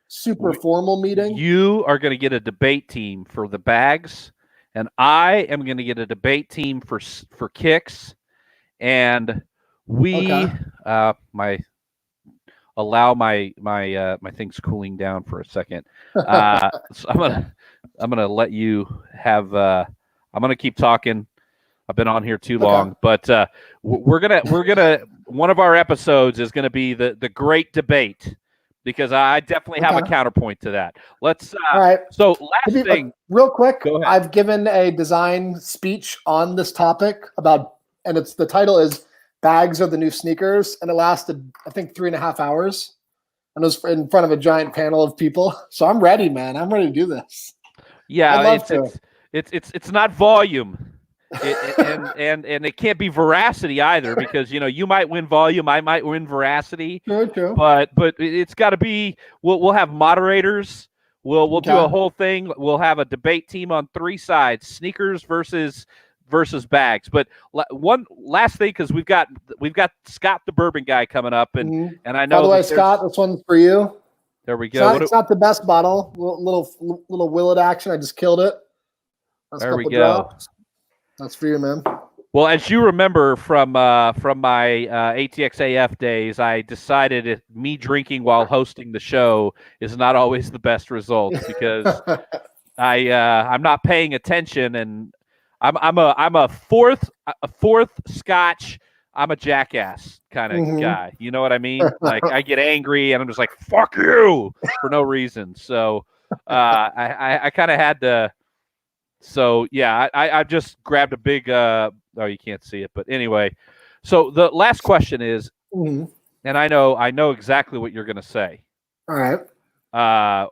Super formal meeting. You are going to get a debate team for the bags, and I am going to get a debate team for kicks. And we, allow my things cooling down for a second. So I'm gonna let you have. I'm I'm gonna keep talking. I've been on here too long, but we're gonna one of our episodes is gonna be the great debate, because I definitely have a counterpoint to that. Let's all right. So last thing, real quick, go ahead. I've given a design speech on this topic and the title is "Bags Are the New Sneakers," and it lasted, I think, 3.5 hours, and it was in front of a giant panel of people. So I'm ready, man. I'm ready to do this. Yeah, it's not volume. And it can't be veracity either, because you might win volume, I might win veracity. True. But it's got to be. We'll have moderators. We'll do a whole thing. We'll have a debate team on 3 sides: sneakers versus bags. But one last thing, because we've got Scott the Bourbon guy coming up, and I know. By the way, Scott, this one's for you. There we go. It's not the best bottle. Little Willet action. I just killed it. There we go. Drops. That's for you, man. Well, as you remember from my ATXAF days, I decided me drinking while hosting the show is not always the best result, because I'm not paying attention, and I'm a fourth Scotch. I'm a jackass kind of guy. You know what I mean? Like, I get angry and I'm just like, "Fuck you," for no reason. So I kind of had to. So yeah, I just grabbed a big. Oh, you can't see it, but anyway. So the last question is, and I know exactly what you're going to say. All right.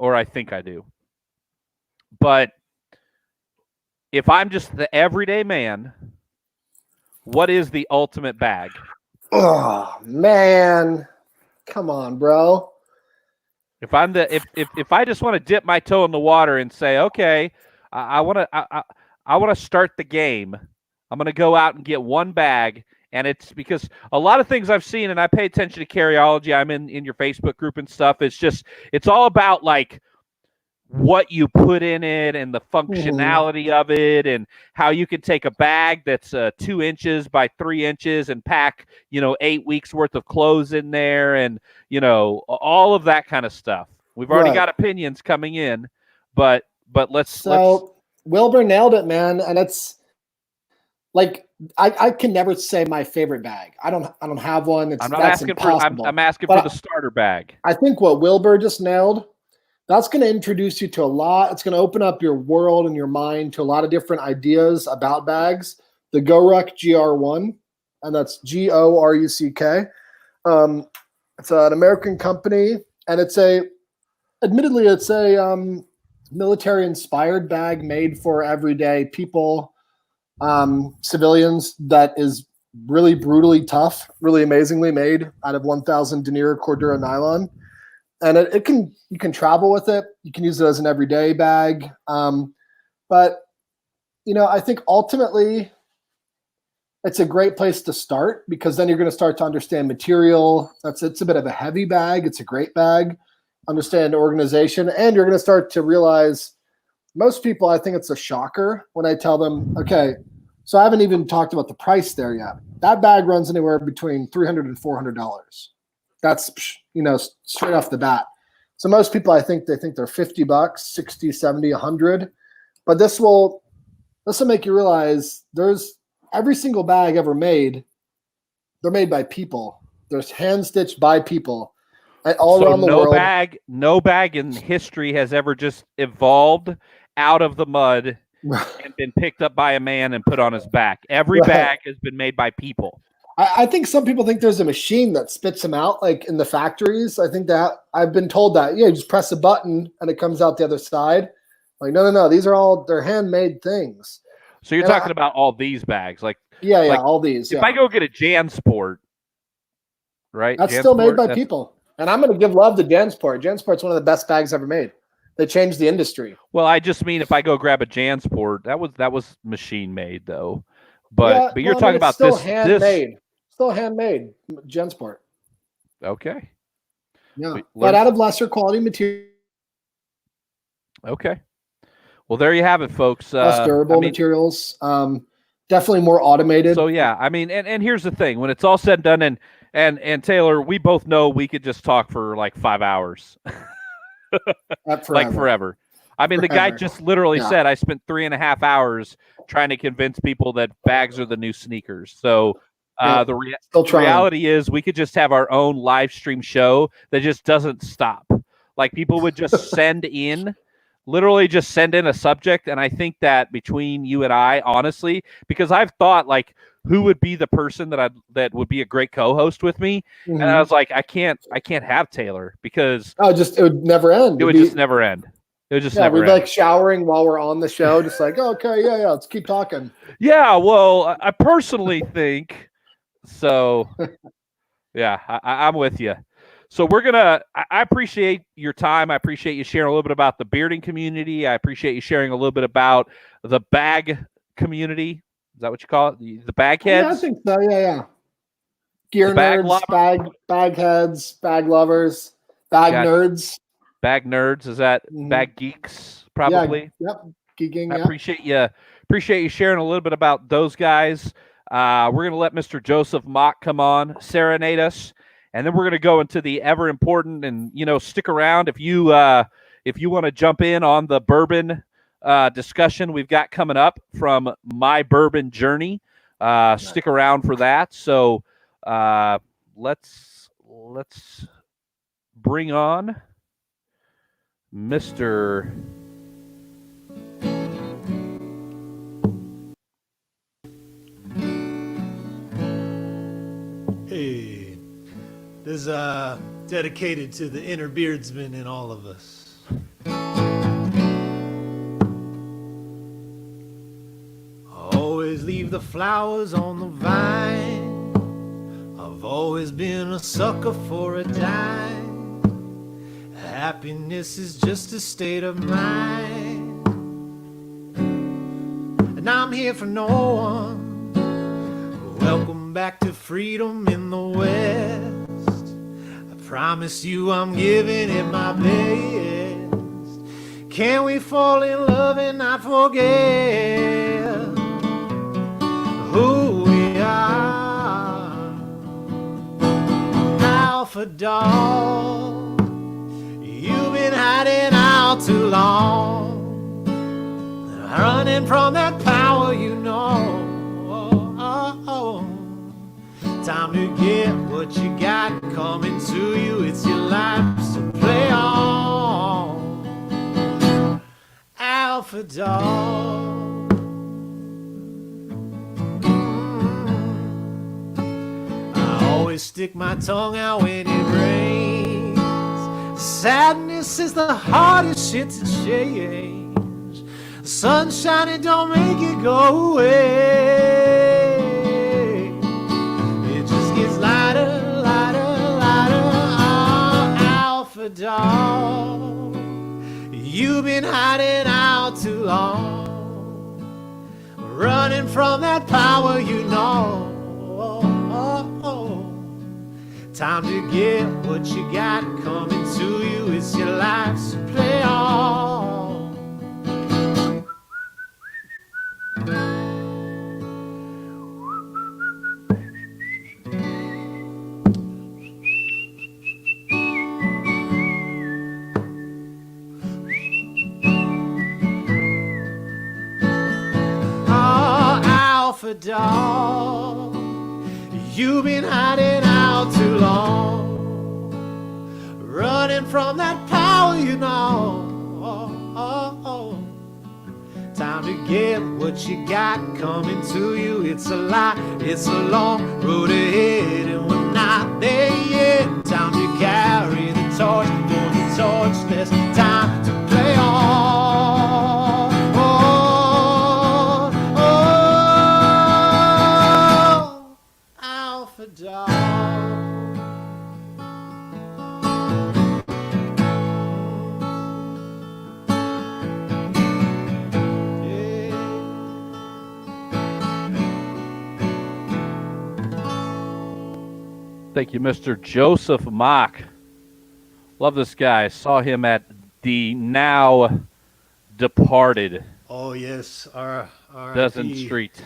Or I think I do. But if I'm just the everyday man, what is the ultimate bag? Oh man, come on, bro. If I just want to dip my toe in the water and say, okay, I want to start the game, I'm going to go out and get one bag. And it's because a lot of things I've seen, and I pay attention to carryology. I'm in your Facebook group and stuff. It's all about like what you put in it and the functionality of it, and how you can take a bag that's 2 inches by 3 inches and pack 8 weeks worth of clothes in there, and all of that kind of stuff. We've already got opinions coming in, but let's Wilbur nailed it, man. And it's like I can never say my favorite bag. I don't have one. I'm not asking impossible. I'm asking for the starter bag. I think what Wilbur just nailed, that's going to introduce you to a lot. It's going to open up your world and your mind to a lot of different ideas about bags. The GoRuck GR1, and that's GORUCK. It's an American company, and it's a military-inspired bag made for everyday people, civilians, that is really brutally tough, really amazingly made out of 1,000 denier Cordura nylon. And you can travel with it. You can use it as an everyday bag. But I think ultimately it's a great place to start, because then you're going to start to understand material. It's a bit of a heavy bag. It's a great bag. Understand organization. And you're going to start to realize, most people, I think it's a shocker when I tell them, okay, so I haven't even talked about the price there yet. That bag runs anywhere between $300 and $400. That's, straight off the bat. So most people, I think they're $50, 60, 70, 100. But this will make you realize there's every single bag ever made. They're made by people. There's hand stitched by people all around the world. No bag in history has ever just evolved out of the mud and been picked up by a man and put on his back. Every bag has been made by people. I think some people think there's a machine that spits them out, like in the factories. I think that I've been told that, you just press a button and it comes out the other side. Like, no. These are they're handmade things. So you're talking about all these bags, like all these. If I go get a JanSport, right? That's still made by people. And I'm going to give love to JanSport. JanSport's one of the best bags ever made. They changed the industry. Well, I just mean, if I go grab a JanSport, that was machine made though. But you're talking about still handmade. Still handmade, JanSport. Okay. Yeah, but out of lesser quality material. Okay. Well, there you have it, folks. Less durable materials. Definitely more automated. So yeah, and here's the thing: when it's all said and done, and Taylor, we both know we could just talk for like 5 hours, Forever. like forever. I mean, the guy Forever. just literally Yeah. said, I spent 3.5 hours trying to convince people that bags are the new sneakers. So Yeah. the Still trying. reality is we could just have our own live stream show that just doesn't stop. Like people would just literally just send in a subject. And I think that between you and I, honestly, because I've thought like, who would be the person that would be a great co-host with me? And I was like, I can't have Taylor because it would never end. it would just never end. It would just never we'd end. be like showering while we're on the show, just like, okay, yeah, let's keep talking. Yeah, well, I personally think so. Yeah, I'm with you. So I appreciate your time. I appreciate you sharing a little bit about the bearding community. I appreciate you sharing a little bit about the bag community. Is that what you call it? The bag heads? Yeah, I think so. Yeah. Gear The bag nerds, bag heads, bag lovers, bag nerds. Bag nerds. Is that bag geeks? Probably. Yeah, yep. Geeking. I appreciate you sharing a little bit about those guys. We're gonna let Mr. Joseph Mach come on, serenade us, and then we're gonna go into the ever important and stick around if you want to jump in on the bourbon discussion we've got coming up from my bourbon journey. Stick around for that. So let's bring on Mr. Hey, this is dedicated to the inner beardsman in all of us. Always leave the flowers on the vine. I've always been a sucker for a dime. Happiness is just a state of mind. And I'm here for no one. Welcome back to freedom in the West. I promise you I'm giving it my best. Can we fall in love and not forget who we are? Alpha dog, you've been hiding out too long, running from that power you know. Time to get what you got coming to you. It's your life, so play on. Alpha dog. I always stick my tongue out when it rains. Sadness is the hardest shit to change. Sunshine, it don't make it go away. Lighter, lighter, lighter, oh, alpha dog. You've been hiding out too long, running from that power you know. Time to get what you got coming to you. It's your life, so play on. Dog, you've been hiding out too long, running from that power you know. Time to get what you got coming to you. It's a lie, it's a long road ahead, and we're not there yet. Time to carry the torch for the torchless. Time to play on. Dog. Thank you, Mr. Joseph Mach. Love this guy. Saw him at the now departed. Oh yes, Dozen Street.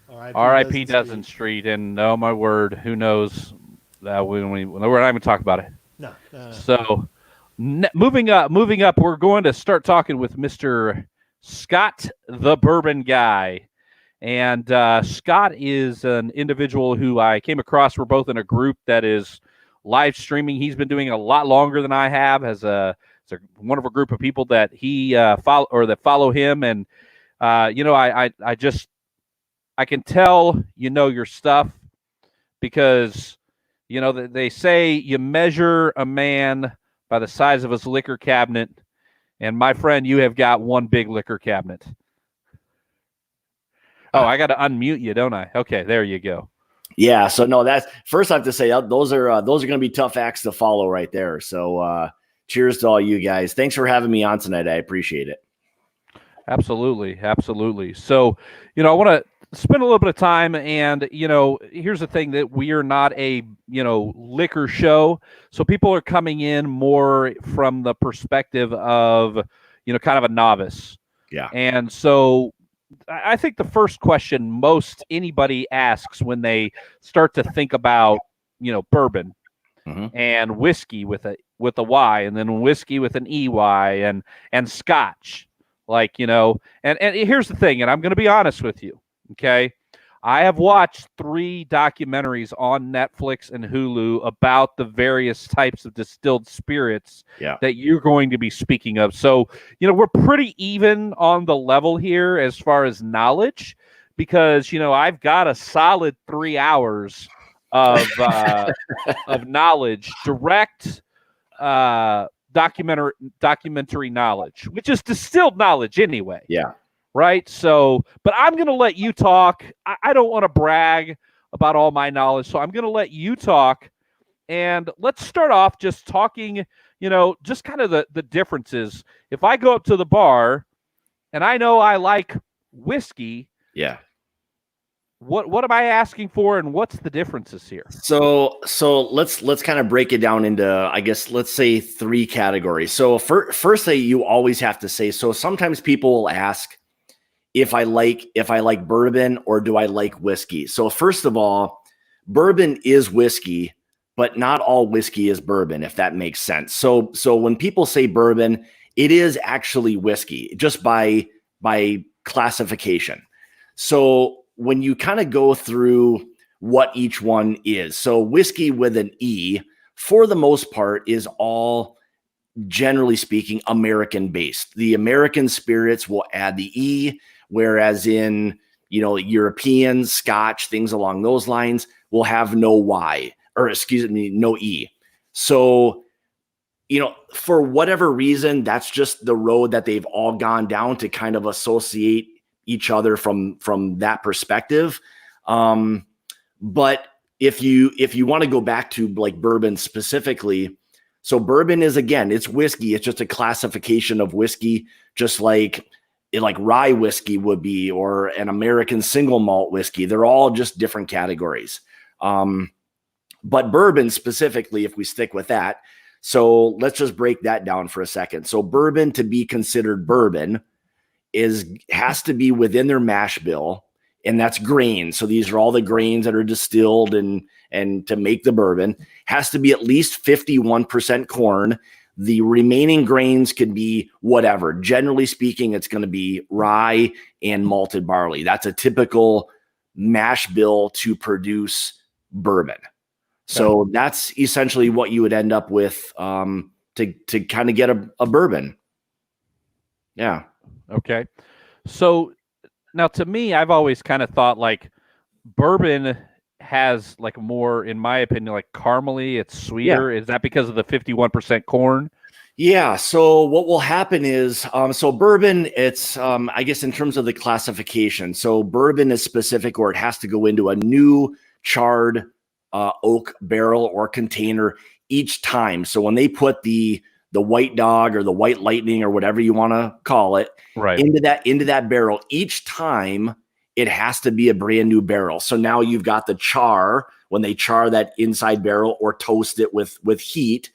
R.I.P. Dozen Street. And oh my word, who knows that we're not even talking about it. No. So Moving up, we're going to start talking with Mr. Scott, the Bourbon Guy. And Scott is an individual who I came across. We're both in a group that is live streaming. He's been doing it a lot longer than I have as a wonderful group of people that he follow him. And, I can tell your stuff because, they say you measure a man by the size of his liquor cabinet. And my friend, you have got one big liquor cabinet. Oh, I got to unmute you, don't I? Okay, there you go. Yeah. So no, that's first I have to say those are going to be tough acts to follow right there. So cheers to all you guys. Thanks for having me on tonight. I appreciate it. Absolutely. So, I want to spend a little bit of time, and here's the thing, that we are not a liquor show, so people are coming in more from the perspective of kind of a novice. Yeah. And so I think the first question most anybody asks when they start to think about bourbon and whiskey with a Y, and then whiskey with an EY, and scotch, and here's the thing, and I'm going to be honest with you. Okay. I have watched 3 documentaries on Netflix and Hulu about the various types of distilled spirits that you're going to be speaking of. So, we're pretty even on the level here as far as knowledge, because, I've got a solid 3 hours of knowledge, direct documentary knowledge, which is distilled knowledge anyway. Yeah. Right. So, but I'm going to let you talk. I don't want to brag about all my knowledge, so I'm going to let you talk. And let's start off just talking, just kind of the differences. If I go up to the bar and I know I like whiskey, what am I asking for, and what's the differences here? So let's kind of break it down into, I guess, let's say 3 categories. So first thing you always have to say, so sometimes people will ask if I like bourbon or do I like whiskey. So first of all, bourbon is whiskey, but not all whiskey is bourbon, if that makes sense. So when people say bourbon, it is actually whiskey, just by classification. So when you kind of go through what each one is, so whiskey with an E, for the most part, is all, generally speaking, American based. The American spirits will add the E, whereas in, European, Scotch, things along those lines will have no Y, or no E. So, for whatever reason, that's just the road that they've all gone down to kind of associate each other from that perspective. But if you want to go back to like bourbon specifically, so bourbon is, again, it's whiskey. It's just a classification of whiskey, just like rye whiskey would be, or an American single malt whiskey. They're all just different categories. But bourbon specifically, if we stick with that, so let's just break that down for a second. So bourbon, to be considered bourbon, has to be within their mash bill, and that's grain. So these are all the grains that are distilled and to make the bourbon. Has to be at least 51% corn. The remaining grains could be whatever. Generally speaking, it's going to be rye and malted barley. That's a typical mash bill to produce bourbon. So that's essentially what you would end up with to kind of get a bourbon. Yeah. Okay. So now, to me, I've always kind of thought like bourbon has like more, in my opinion, like caramely, it's sweeter. Is that because of the 51% corn? Yeah. So what will happen is, so bourbon, it's, I guess in terms of the classification, so bourbon is specific, or it has to go into a new charred oak barrel or container each time. So when they put the white dog or the white lightning or whatever you want to call it into that barrel, each time it has to be a brand new barrel. So now you've got the char, when they char that inside barrel or toast it with heat,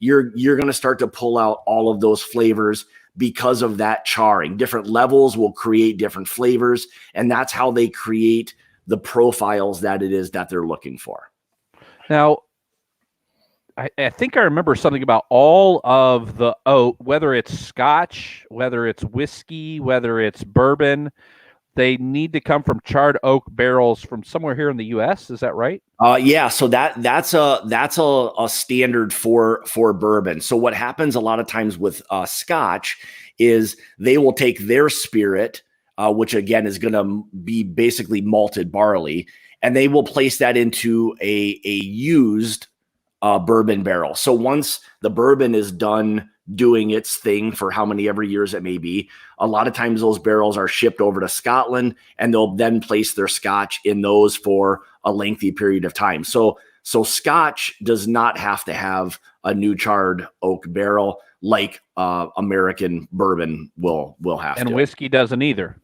you're going to start to pull out all of those flavors because of that charring. Different levels will create different flavors, and that's how they create the profiles that it is that they're looking for. Now, I think I remember something about all of the oak, whether it's Scotch, whether it's whiskey, whether it's bourbon, they need to come from charred oak barrels from somewhere here in the U.S. Is that right? Yeah, so that's a standard for bourbon. So what happens a lot of times with Scotch is they will take their spirit, which again is going to be basically malted barley, and they will place that into a used bourbon barrel. So once the bourbon is done doing its thing for how many ever years it may be, a lot of times those barrels are shipped over to Scotland, and they'll then place their Scotch in those for a lengthy period of time. So Scotch does not have to have a new charred oak barrel like American bourbon will have And to. whiskey doesn't either.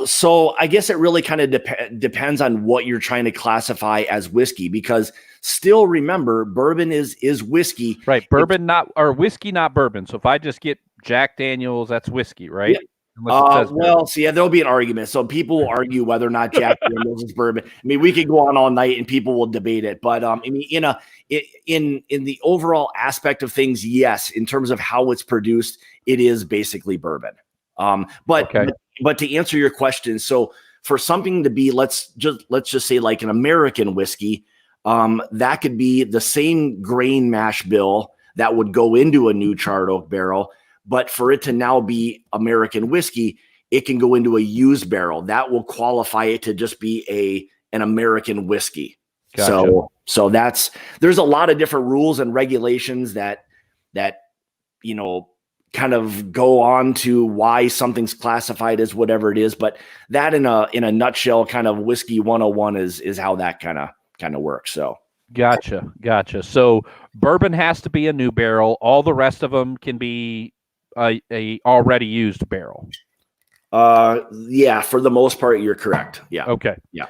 So I guess it really kind of depends on what you're trying to classify as whiskey, because still remember, bourbon is whiskey. Right. Bourbon, or whiskey, not bourbon. So if I just get Jack Daniels, that's whiskey, right? Yeah. Well, see, there'll be an argument. So people will argue whether or not Jack Daniels is bourbon. I mean, we could go on all night and people will debate it. But I mean, in the overall aspect of things, yes, in terms of how it's produced, it is basically bourbon. But to answer your question, so for something to be, let's just say like an American whiskey, that could be the same grain mash bill that would go into a new charred oak barrel. But for it to now be American whiskey, it can go into a used barrel. That will qualify it to just be an American whiskey. Gotcha. So there's a lot of different rules and regulations that kind of go on to why something's classified as whatever it is. But that in a nutshell, kind of whiskey 101 is how that kind of works. So Gotcha. So bourbon has to be a new barrel. All the rest of them can be a already used barrel. Yeah, for the most part, you're correct. Yeah. Okay. Yeah.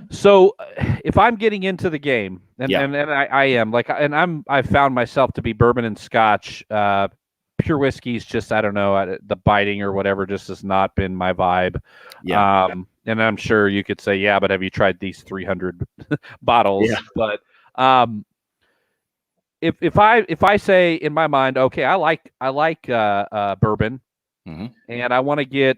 So if I'm getting into the game, and I am, like, and I found myself to be bourbon and Scotch, pure whiskey's just, I don't know, the biting or whatever just has not been my vibe. Yeah. And I'm sure you could say, yeah, but have you tried these 300 bottles? Yeah. But if I say in my mind, okay, I like bourbon, mm-hmm. and I want to get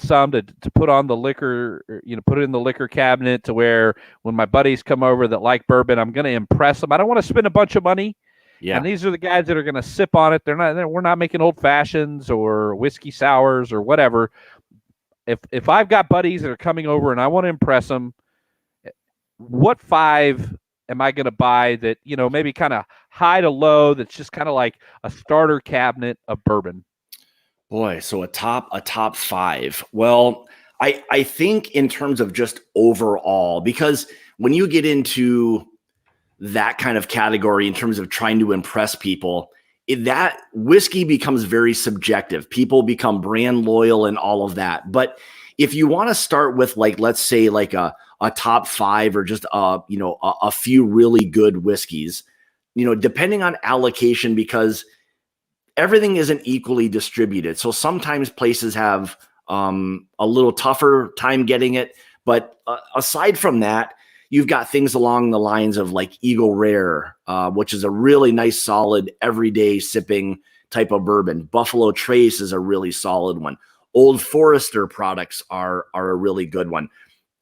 some to put on the liquor, put it in the liquor cabinet to where when my buddies come over that like bourbon, I'm going to impress them. I don't want to spend a bunch of money. Yeah. And these are the guys that are going to sip on it. We're not making old fashions or whiskey sours or whatever. If I've got buddies that are coming over and I want to impress them, what 5 am I going to buy that, maybe kind of high to low, that's just kind of like a starter cabinet of bourbon? Boy, so a top 5. Well, I think in terms of just overall, because when you get into that kind of category in terms of trying to impress people, that whiskey becomes very subjective. People become brand loyal and all of that. But if you want to start with, like, let's say like a top 5 or just a few really good whiskeys, depending on allocation, because everything isn't equally distributed. So sometimes places have a little tougher time getting it. But aside from that, you've got things along the lines of like Eagle Rare, which is a really nice, solid, everyday sipping type of bourbon. Buffalo Trace is a really solid one. Old Forester products are a really good one.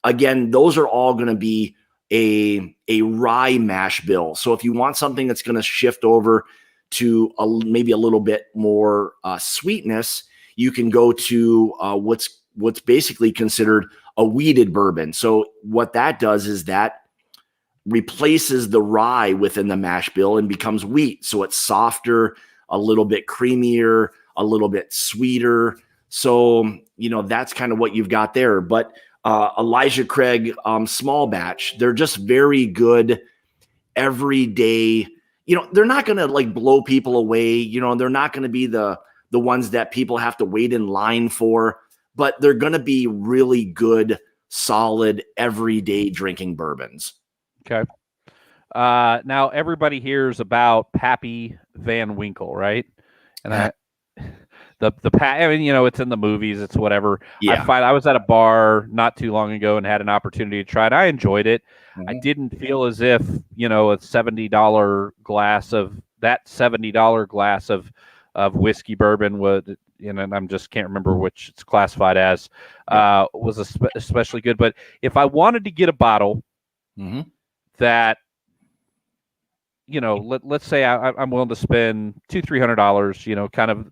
Again, those are all going to be a rye mash bill. So if you want something that's going to shift over to maybe a little bit more sweetness, you can go to what's basically considered a wheated bourbon. So what that does is that replaces the rye within the mash bill and becomes wheat. So it's softer, a little bit creamier, a little bit sweeter. So, that's kind of what you've got there. But Elijah Craig small batch, they're just very good everyday. They're not going to like blow people away. They're not going to be the ones that people have to wait in line for, but they're going to be really good, solid, everyday drinking bourbons. Okay. Now everybody hears about Pappy Van Winkle, right? And I mean, it's in the movies, it's whatever. Yeah. I was at a bar not too long ago and had an opportunity to try it. I enjoyed it. Mhm. I didn't feel as if, a $70 glass of whiskey bourbon would, and I'm just can't remember which it's classified as, was especially good. But if I wanted to get a bottle Mhm. that, let's say I'm willing to spend $200-$300, kind of,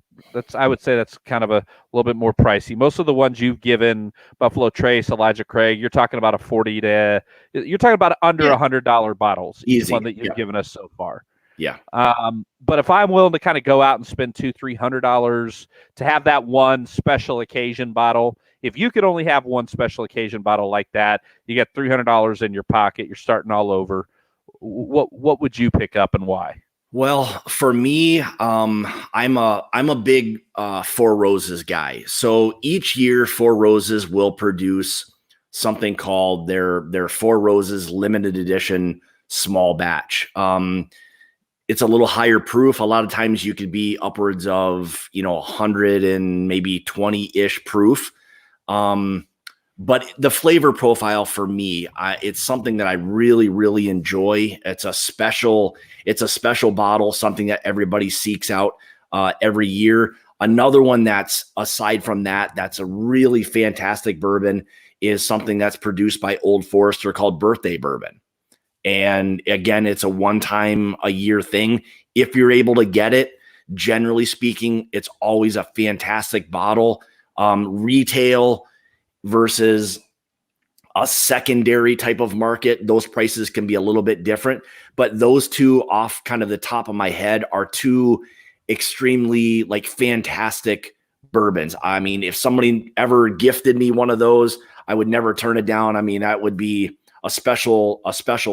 I would say that's kind of a little bit more pricey. Most of the ones you've given, Buffalo Trace, Elijah Craig, you're talking about you're talking about under $100 bottles, each Easy. one that you've given us so far. Yeah. But if I'm willing to kind of go out and spend $200-$300 to have that one special occasion bottle, if you could only have one special occasion bottle like that, you get $300 in your pocket, you're starting all over. What would you pick up and why? Well, for me, I'm a big Four Roses guy. So each year, Four Roses will produce something called their Four Roses limited edition small batch. It's a little higher proof. A lot of times you could be upwards of 100 and maybe 20-ish proof. But the flavor profile for me, it's something that I really, really enjoy. It's a special bottle, something that everybody seeks out every year. Another one that's aside from that's a really fantastic bourbon is something that's produced by Old Forester called Birthday Bourbon. And again, it's a one-time a year thing. If you're able to get it, generally speaking, it's always a fantastic bottle. Retail versus a secondary type of market, those prices can be a little bit different. But those two off kind of the top of my head are two extremely fantastic bourbons. I mean, if somebody ever gifted me one of those, I would never turn it down. I mean, that would be a special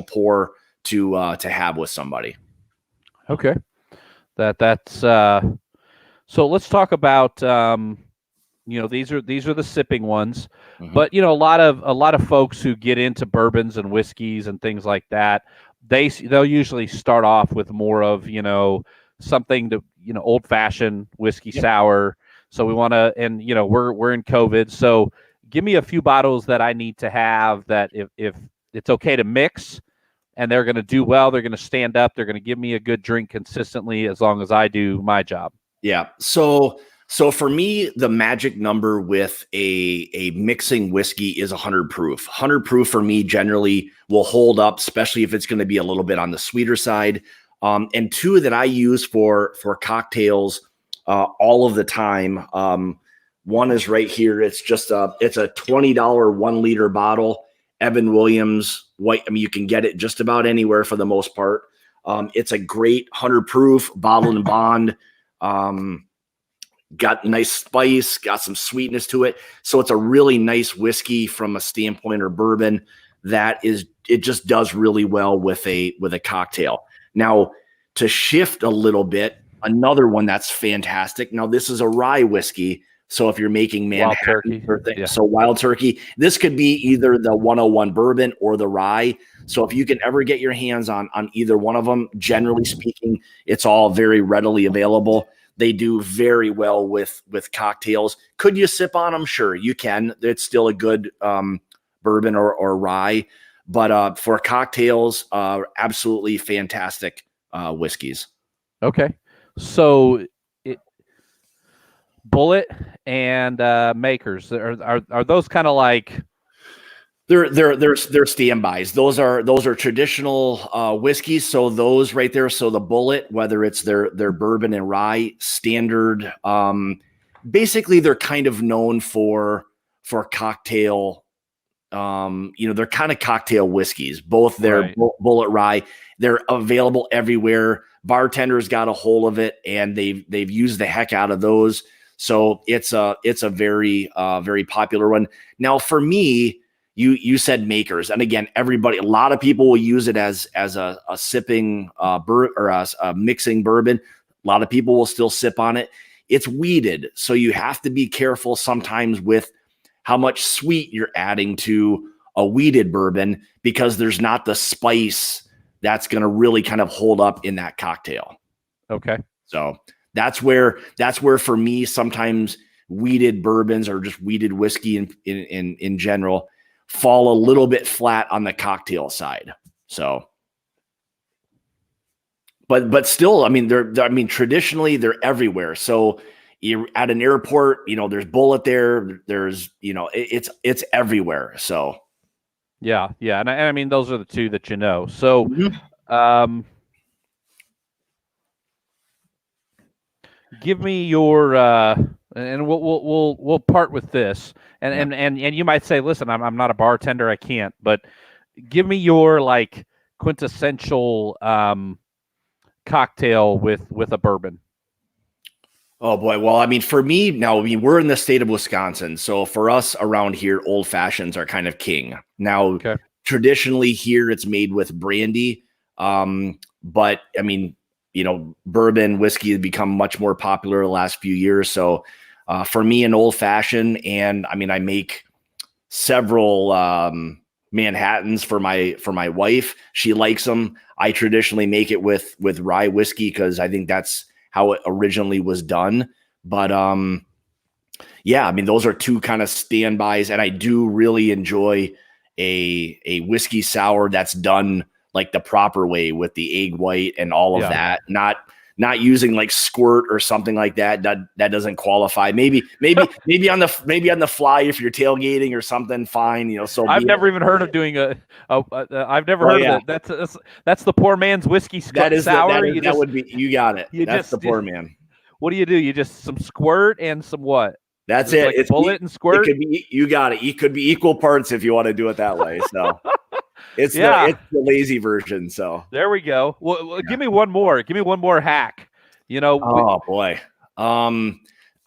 pour to have with somebody. Okay. That's so let's talk about these are the sipping ones. Mm-hmm. But a lot of folks who get into bourbons and whiskeys and things like that, they'll usually start off with more of something to old fashioned whiskey sour. So we want to, and we're in COVID, so give me a few bottles that I need to have that if it's okay to mix and they're going to do well, they're going to stand up, they're going to give me a good drink consistently as long as I do my job. Yeah. So for me, the magic number with a mixing whiskey is 100 proof. 100 proof for me generally will hold up, especially if it's going to be a little bit on the sweeter side. And two that I use for cocktails all of the time. One is right here. It's a $20 1 liter bottle. Evan Williams white. I mean, you can get it just about anywhere for the most part. It's a great 100 proof bottled and bond. Got nice spice, got some sweetness to it. So it's a really nice whiskey from a standpoint or bourbon it just does really well with a cocktail. Now, to shift a little bit, another one that's fantastic. Now, this is a rye whiskey. So if you're making Manhattan so Wild Turkey, this could be either the 101 bourbon or the rye. So if you can ever get your hands on either one of them, generally speaking, it's all very readily available. They do very well with cocktails. Could you sip on them? Sure, you can. It's still a good bourbon or rye. But for cocktails, absolutely fantastic whiskeys. Okay. So Bullet and Makers, are those kind of like they're standbys. Those are traditional whiskeys. So those right there. So the Bullet, whether it's their bourbon and rye standard, basically they're kind of known for cocktail. They're kind of cocktail whiskeys. Both their Bullet rye, they're available everywhere. Bartenders got a hold of it and they've used the heck out of those. So it's a very very popular one. Now for me, you said Makers, and again, a lot of people will use it as a sipping or a mixing bourbon. A lot of people will still sip on it. It's weeded, so you have to be careful sometimes with how much sweet you're adding to a weeded bourbon because there's not the spice that's going to really kind of hold up in that cocktail. Okay. So that's where for me, sometimes weeded bourbons or just weeded whiskey in general fall a little bit flat on the cocktail side. So, but still, I mean, traditionally they're everywhere. So you're at an airport, there's Bullet there. There's, it's everywhere. So Yeah. And I mean, those are the two that you know. So, give me your and we'll part with this. And you might say, listen, I'm not a bartender, I can't. But give me your like quintessential cocktail with a bourbon. Oh boy. Well, I mean, for me now, we're in the state of Wisconsin. So for us around here, old fashions are kind of king. Now, traditionally here it's made with brandy. But I mean, bourbon whiskey has become much more popular the last few years. So for me, an old fashioned, and I mean, I make several Manhattans for my wife. She likes them. I traditionally make it with rye whiskey because I think that's how it originally was done. But yeah, I mean, those are two kind of standbys, and I do really enjoy a whiskey sour that's done like the proper way with the egg white and all of that. Not using like squirt or something like that. That doesn't qualify. Maybe on the fly if you're tailgating or something. Fine, So I've never even heard of doing I've never heard of it. That's the poor man's whiskey sour. That would be. You got it. That's the poor man. What do? You just some squirt and some what? That's just it. Like it's bullet and squirt. It could be. You got it. It could be equal parts if you want to do it that way. So. It's the lazy version. So there we go. Well, give me one more. Give me one more hack. Oh boy.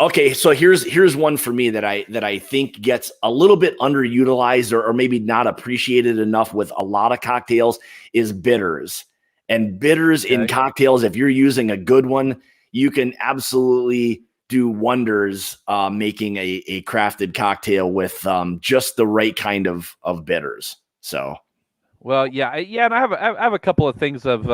Okay. So here's one for me that I think gets a little bit underutilized or maybe not appreciated enough with a lot of cocktails is bitters. And bitters in cocktails, if you're using a good one, you can absolutely do wonders making a crafted cocktail with just the right kind of bitters. So. Well, and I have a couple of things of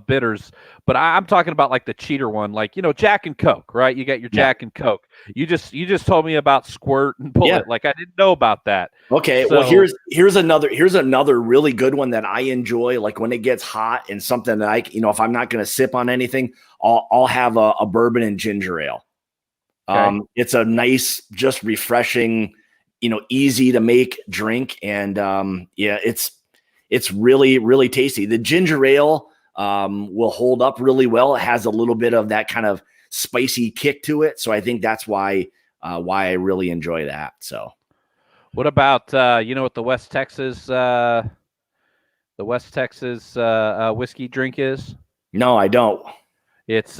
bitters, but I'm talking about like the cheater one, like Jack and Coke, right? You got your Jack and Coke. You just told me about Squirt and Bullet, like I didn't know about that. Okay, so, well here's another really good one that I enjoy. Like when it gets hot and something that if I'm not going to sip on anything, I'll have a bourbon and ginger ale. Okay. It's a nice, just refreshing, easy to make drink, and it's really, really tasty. The ginger ale will hold up really well. It has a little bit of that kind of spicy kick to it. So I think that's why I really enjoy that. So what about, what the West Texas whiskey drink is? No, I don't. It's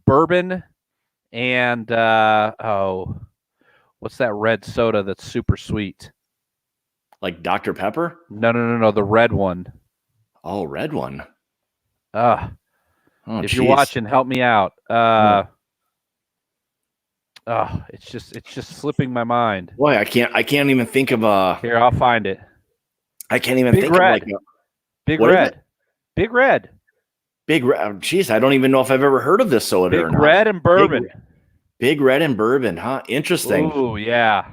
bourbon and, what's that red soda that's super sweet? Like Dr. Pepper? No, the red one. Oh, red one. If you're watching, help me out. It's just slipping my mind. Boy, I can't even think of Here, I'll find it. I can't even think red. of like Big Red. Big Red. Big Red. Jeez, I don't even know if I've ever heard of this soda or not. Big Red and bourbon. Big Red and bourbon, huh? Interesting. Oh, yeah.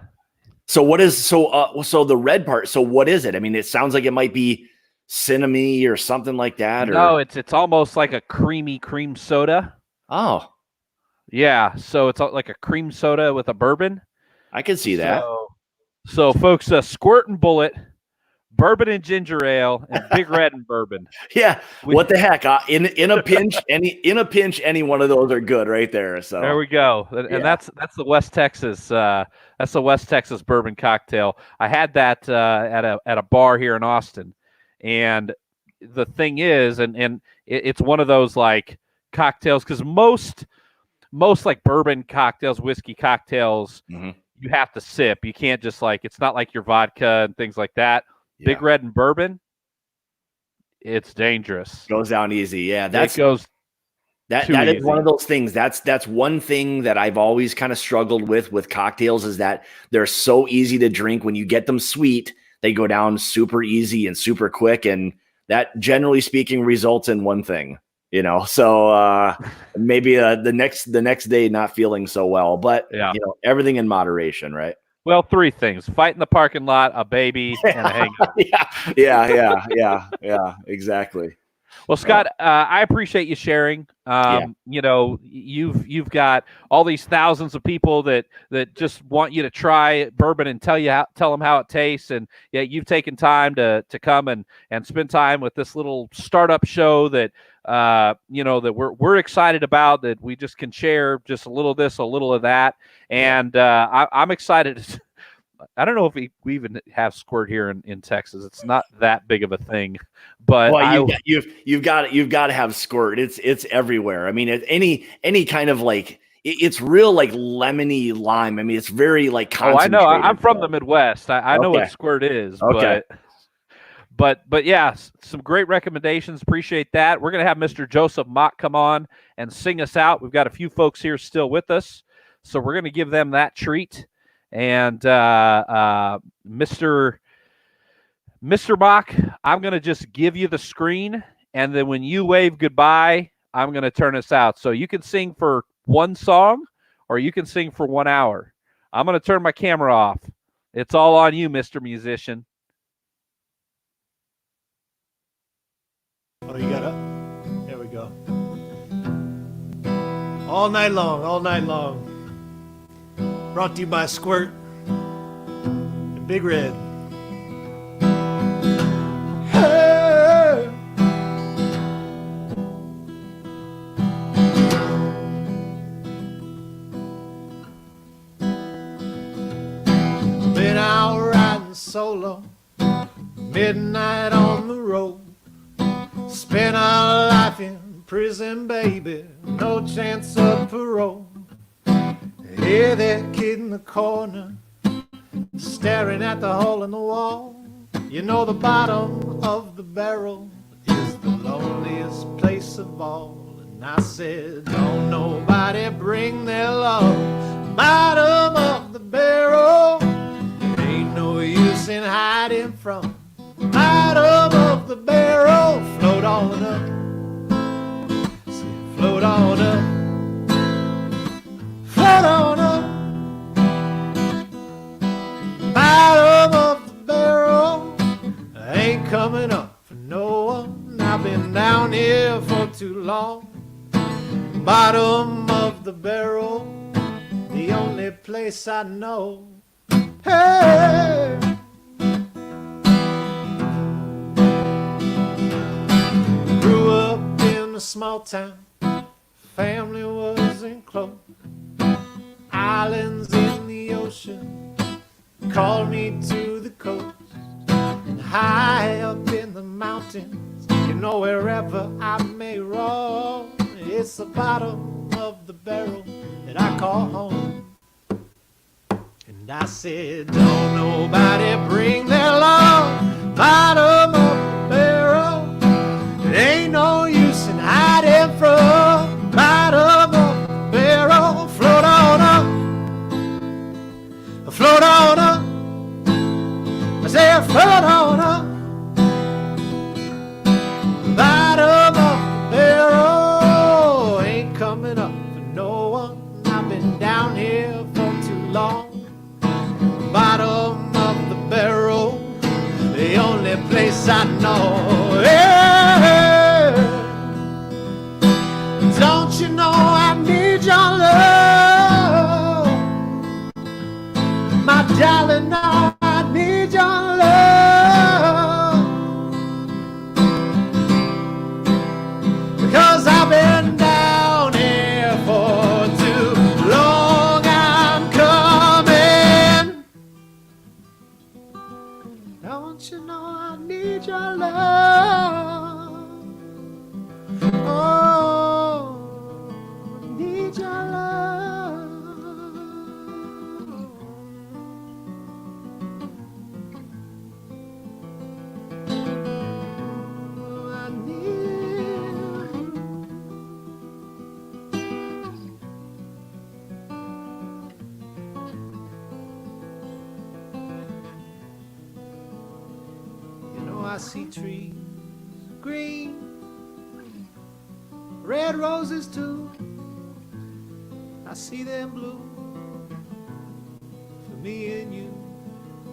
So what is so the red part? So what is it? I mean, it sounds like it might be cinnamon or something like that. Or no, it's almost like a cream soda. Oh, yeah. So it's like a cream soda with a bourbon. I can see that. So folks, Squirt and Bullet, bourbon and ginger ale, and Big Red and bourbon. Yeah. What the heck? In a pinch, any one of those are good right there. So there we go. And that's the West Texas. That's the West Texas bourbon cocktail. I had that at a bar here in Austin, and the thing is, and it's one of those like cocktails because most like bourbon cocktails, whiskey cocktails, you have to sip. You can't just like it's not like your vodka and things like that. Yeah. Big Red and bourbon, it's dangerous. Goes down easy. Yeah, that is one of those things. That's one thing that I've always kind of struggled with cocktails is that they're so easy to drink. When you get them sweet, they go down super easy and super quick. And that generally speaking results in one thing So maybe the next day not feeling so well, but Yeah. everything in moderation, right? Well, 3 things: fight in the parking lot, a baby, and a hangover. yeah, exactly. Well, Scott, I appreciate you sharing. Yeah. You've got all these thousands of people that just want you to try bourbon and tell them how it tastes, and you've taken time to come and spend time with this little startup show that that we're excited about, that we just can share just a little of this, a little of that, and I'm excited. I don't know if we even have squirt here in Texas. It's not that big of a thing, but well, you've got to have squirt. It's everywhere. I mean, any kind of like it's real like lemony lime. I mean, it's very like concentrated. Oh, I know. I'm from the Midwest. I know what squirt is. Okay. But yeah, some great recommendations. Appreciate that. We're gonna have Mr. Joseph Mach come on and sing us out. We've got a few folks here still with us, so we're gonna give them that treat. And Mr. Mach, I'm going to just give you the screen, and then when you wave goodbye, I'm going to turn us out. So you can sing for 1 song, or you can sing for 1 hour. I'm going to turn my camera off. It's all on you, Mr. Musician. Oh, you got up? There we go. All night long. Brought to you by Squirt and Big Red. Hey. Been out riding solo, midnight on the road. Spent our life in prison, baby, no chance of parole. Hear that kid in the corner staring at the hole in the wall. You know the bottom of the barrel is the loneliest place of all. And I said, don't nobody bring their love. Bottom of the barrel, there ain't no use in hiding from. Bottom of the barrel, float on up. Say, float on up. Float on up. Bottom of the barrel, I ain't coming up for no one. I've been down here for too long. Bottom of the barrel, the only place I know. Hey. Grew up in a small town, family wasn't close. Islands in the ocean called me to the coast. And high up in the mountains, wherever I may roam, it's the bottom of the barrel that I call home. And I said, don't nobody bring their love. Bottom of the barrel, it ain't no use in hiding from. Bottom of the barrel, float on up. Float on up. I said, float on up. Bottom of the barrel ain't coming up for no one. I've been down here for too long. Bottom of the barrel, the only place I know. Yeah. Don't you know I need your love, my darling? No, I need your love. Because I've been down here for too long. I'm coming. Don't you know I need your love? Oh, I need your love. I need. I see trees green red roses too. I see them bloom for me and you,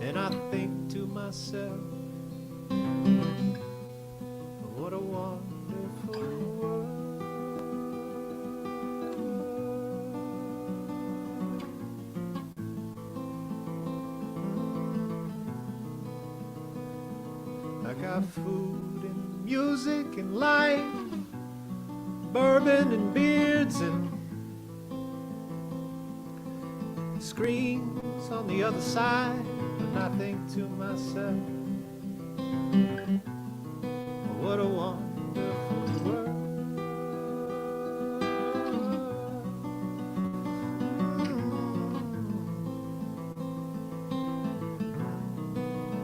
and I think to myself, what a wonderful world. I got food and music and light, bourbon and beards and screens on the other side, and I think to myself, what a wonderful world.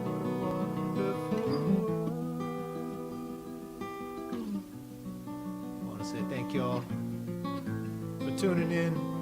What a wonderful world. I want to say thank you all for tuning in.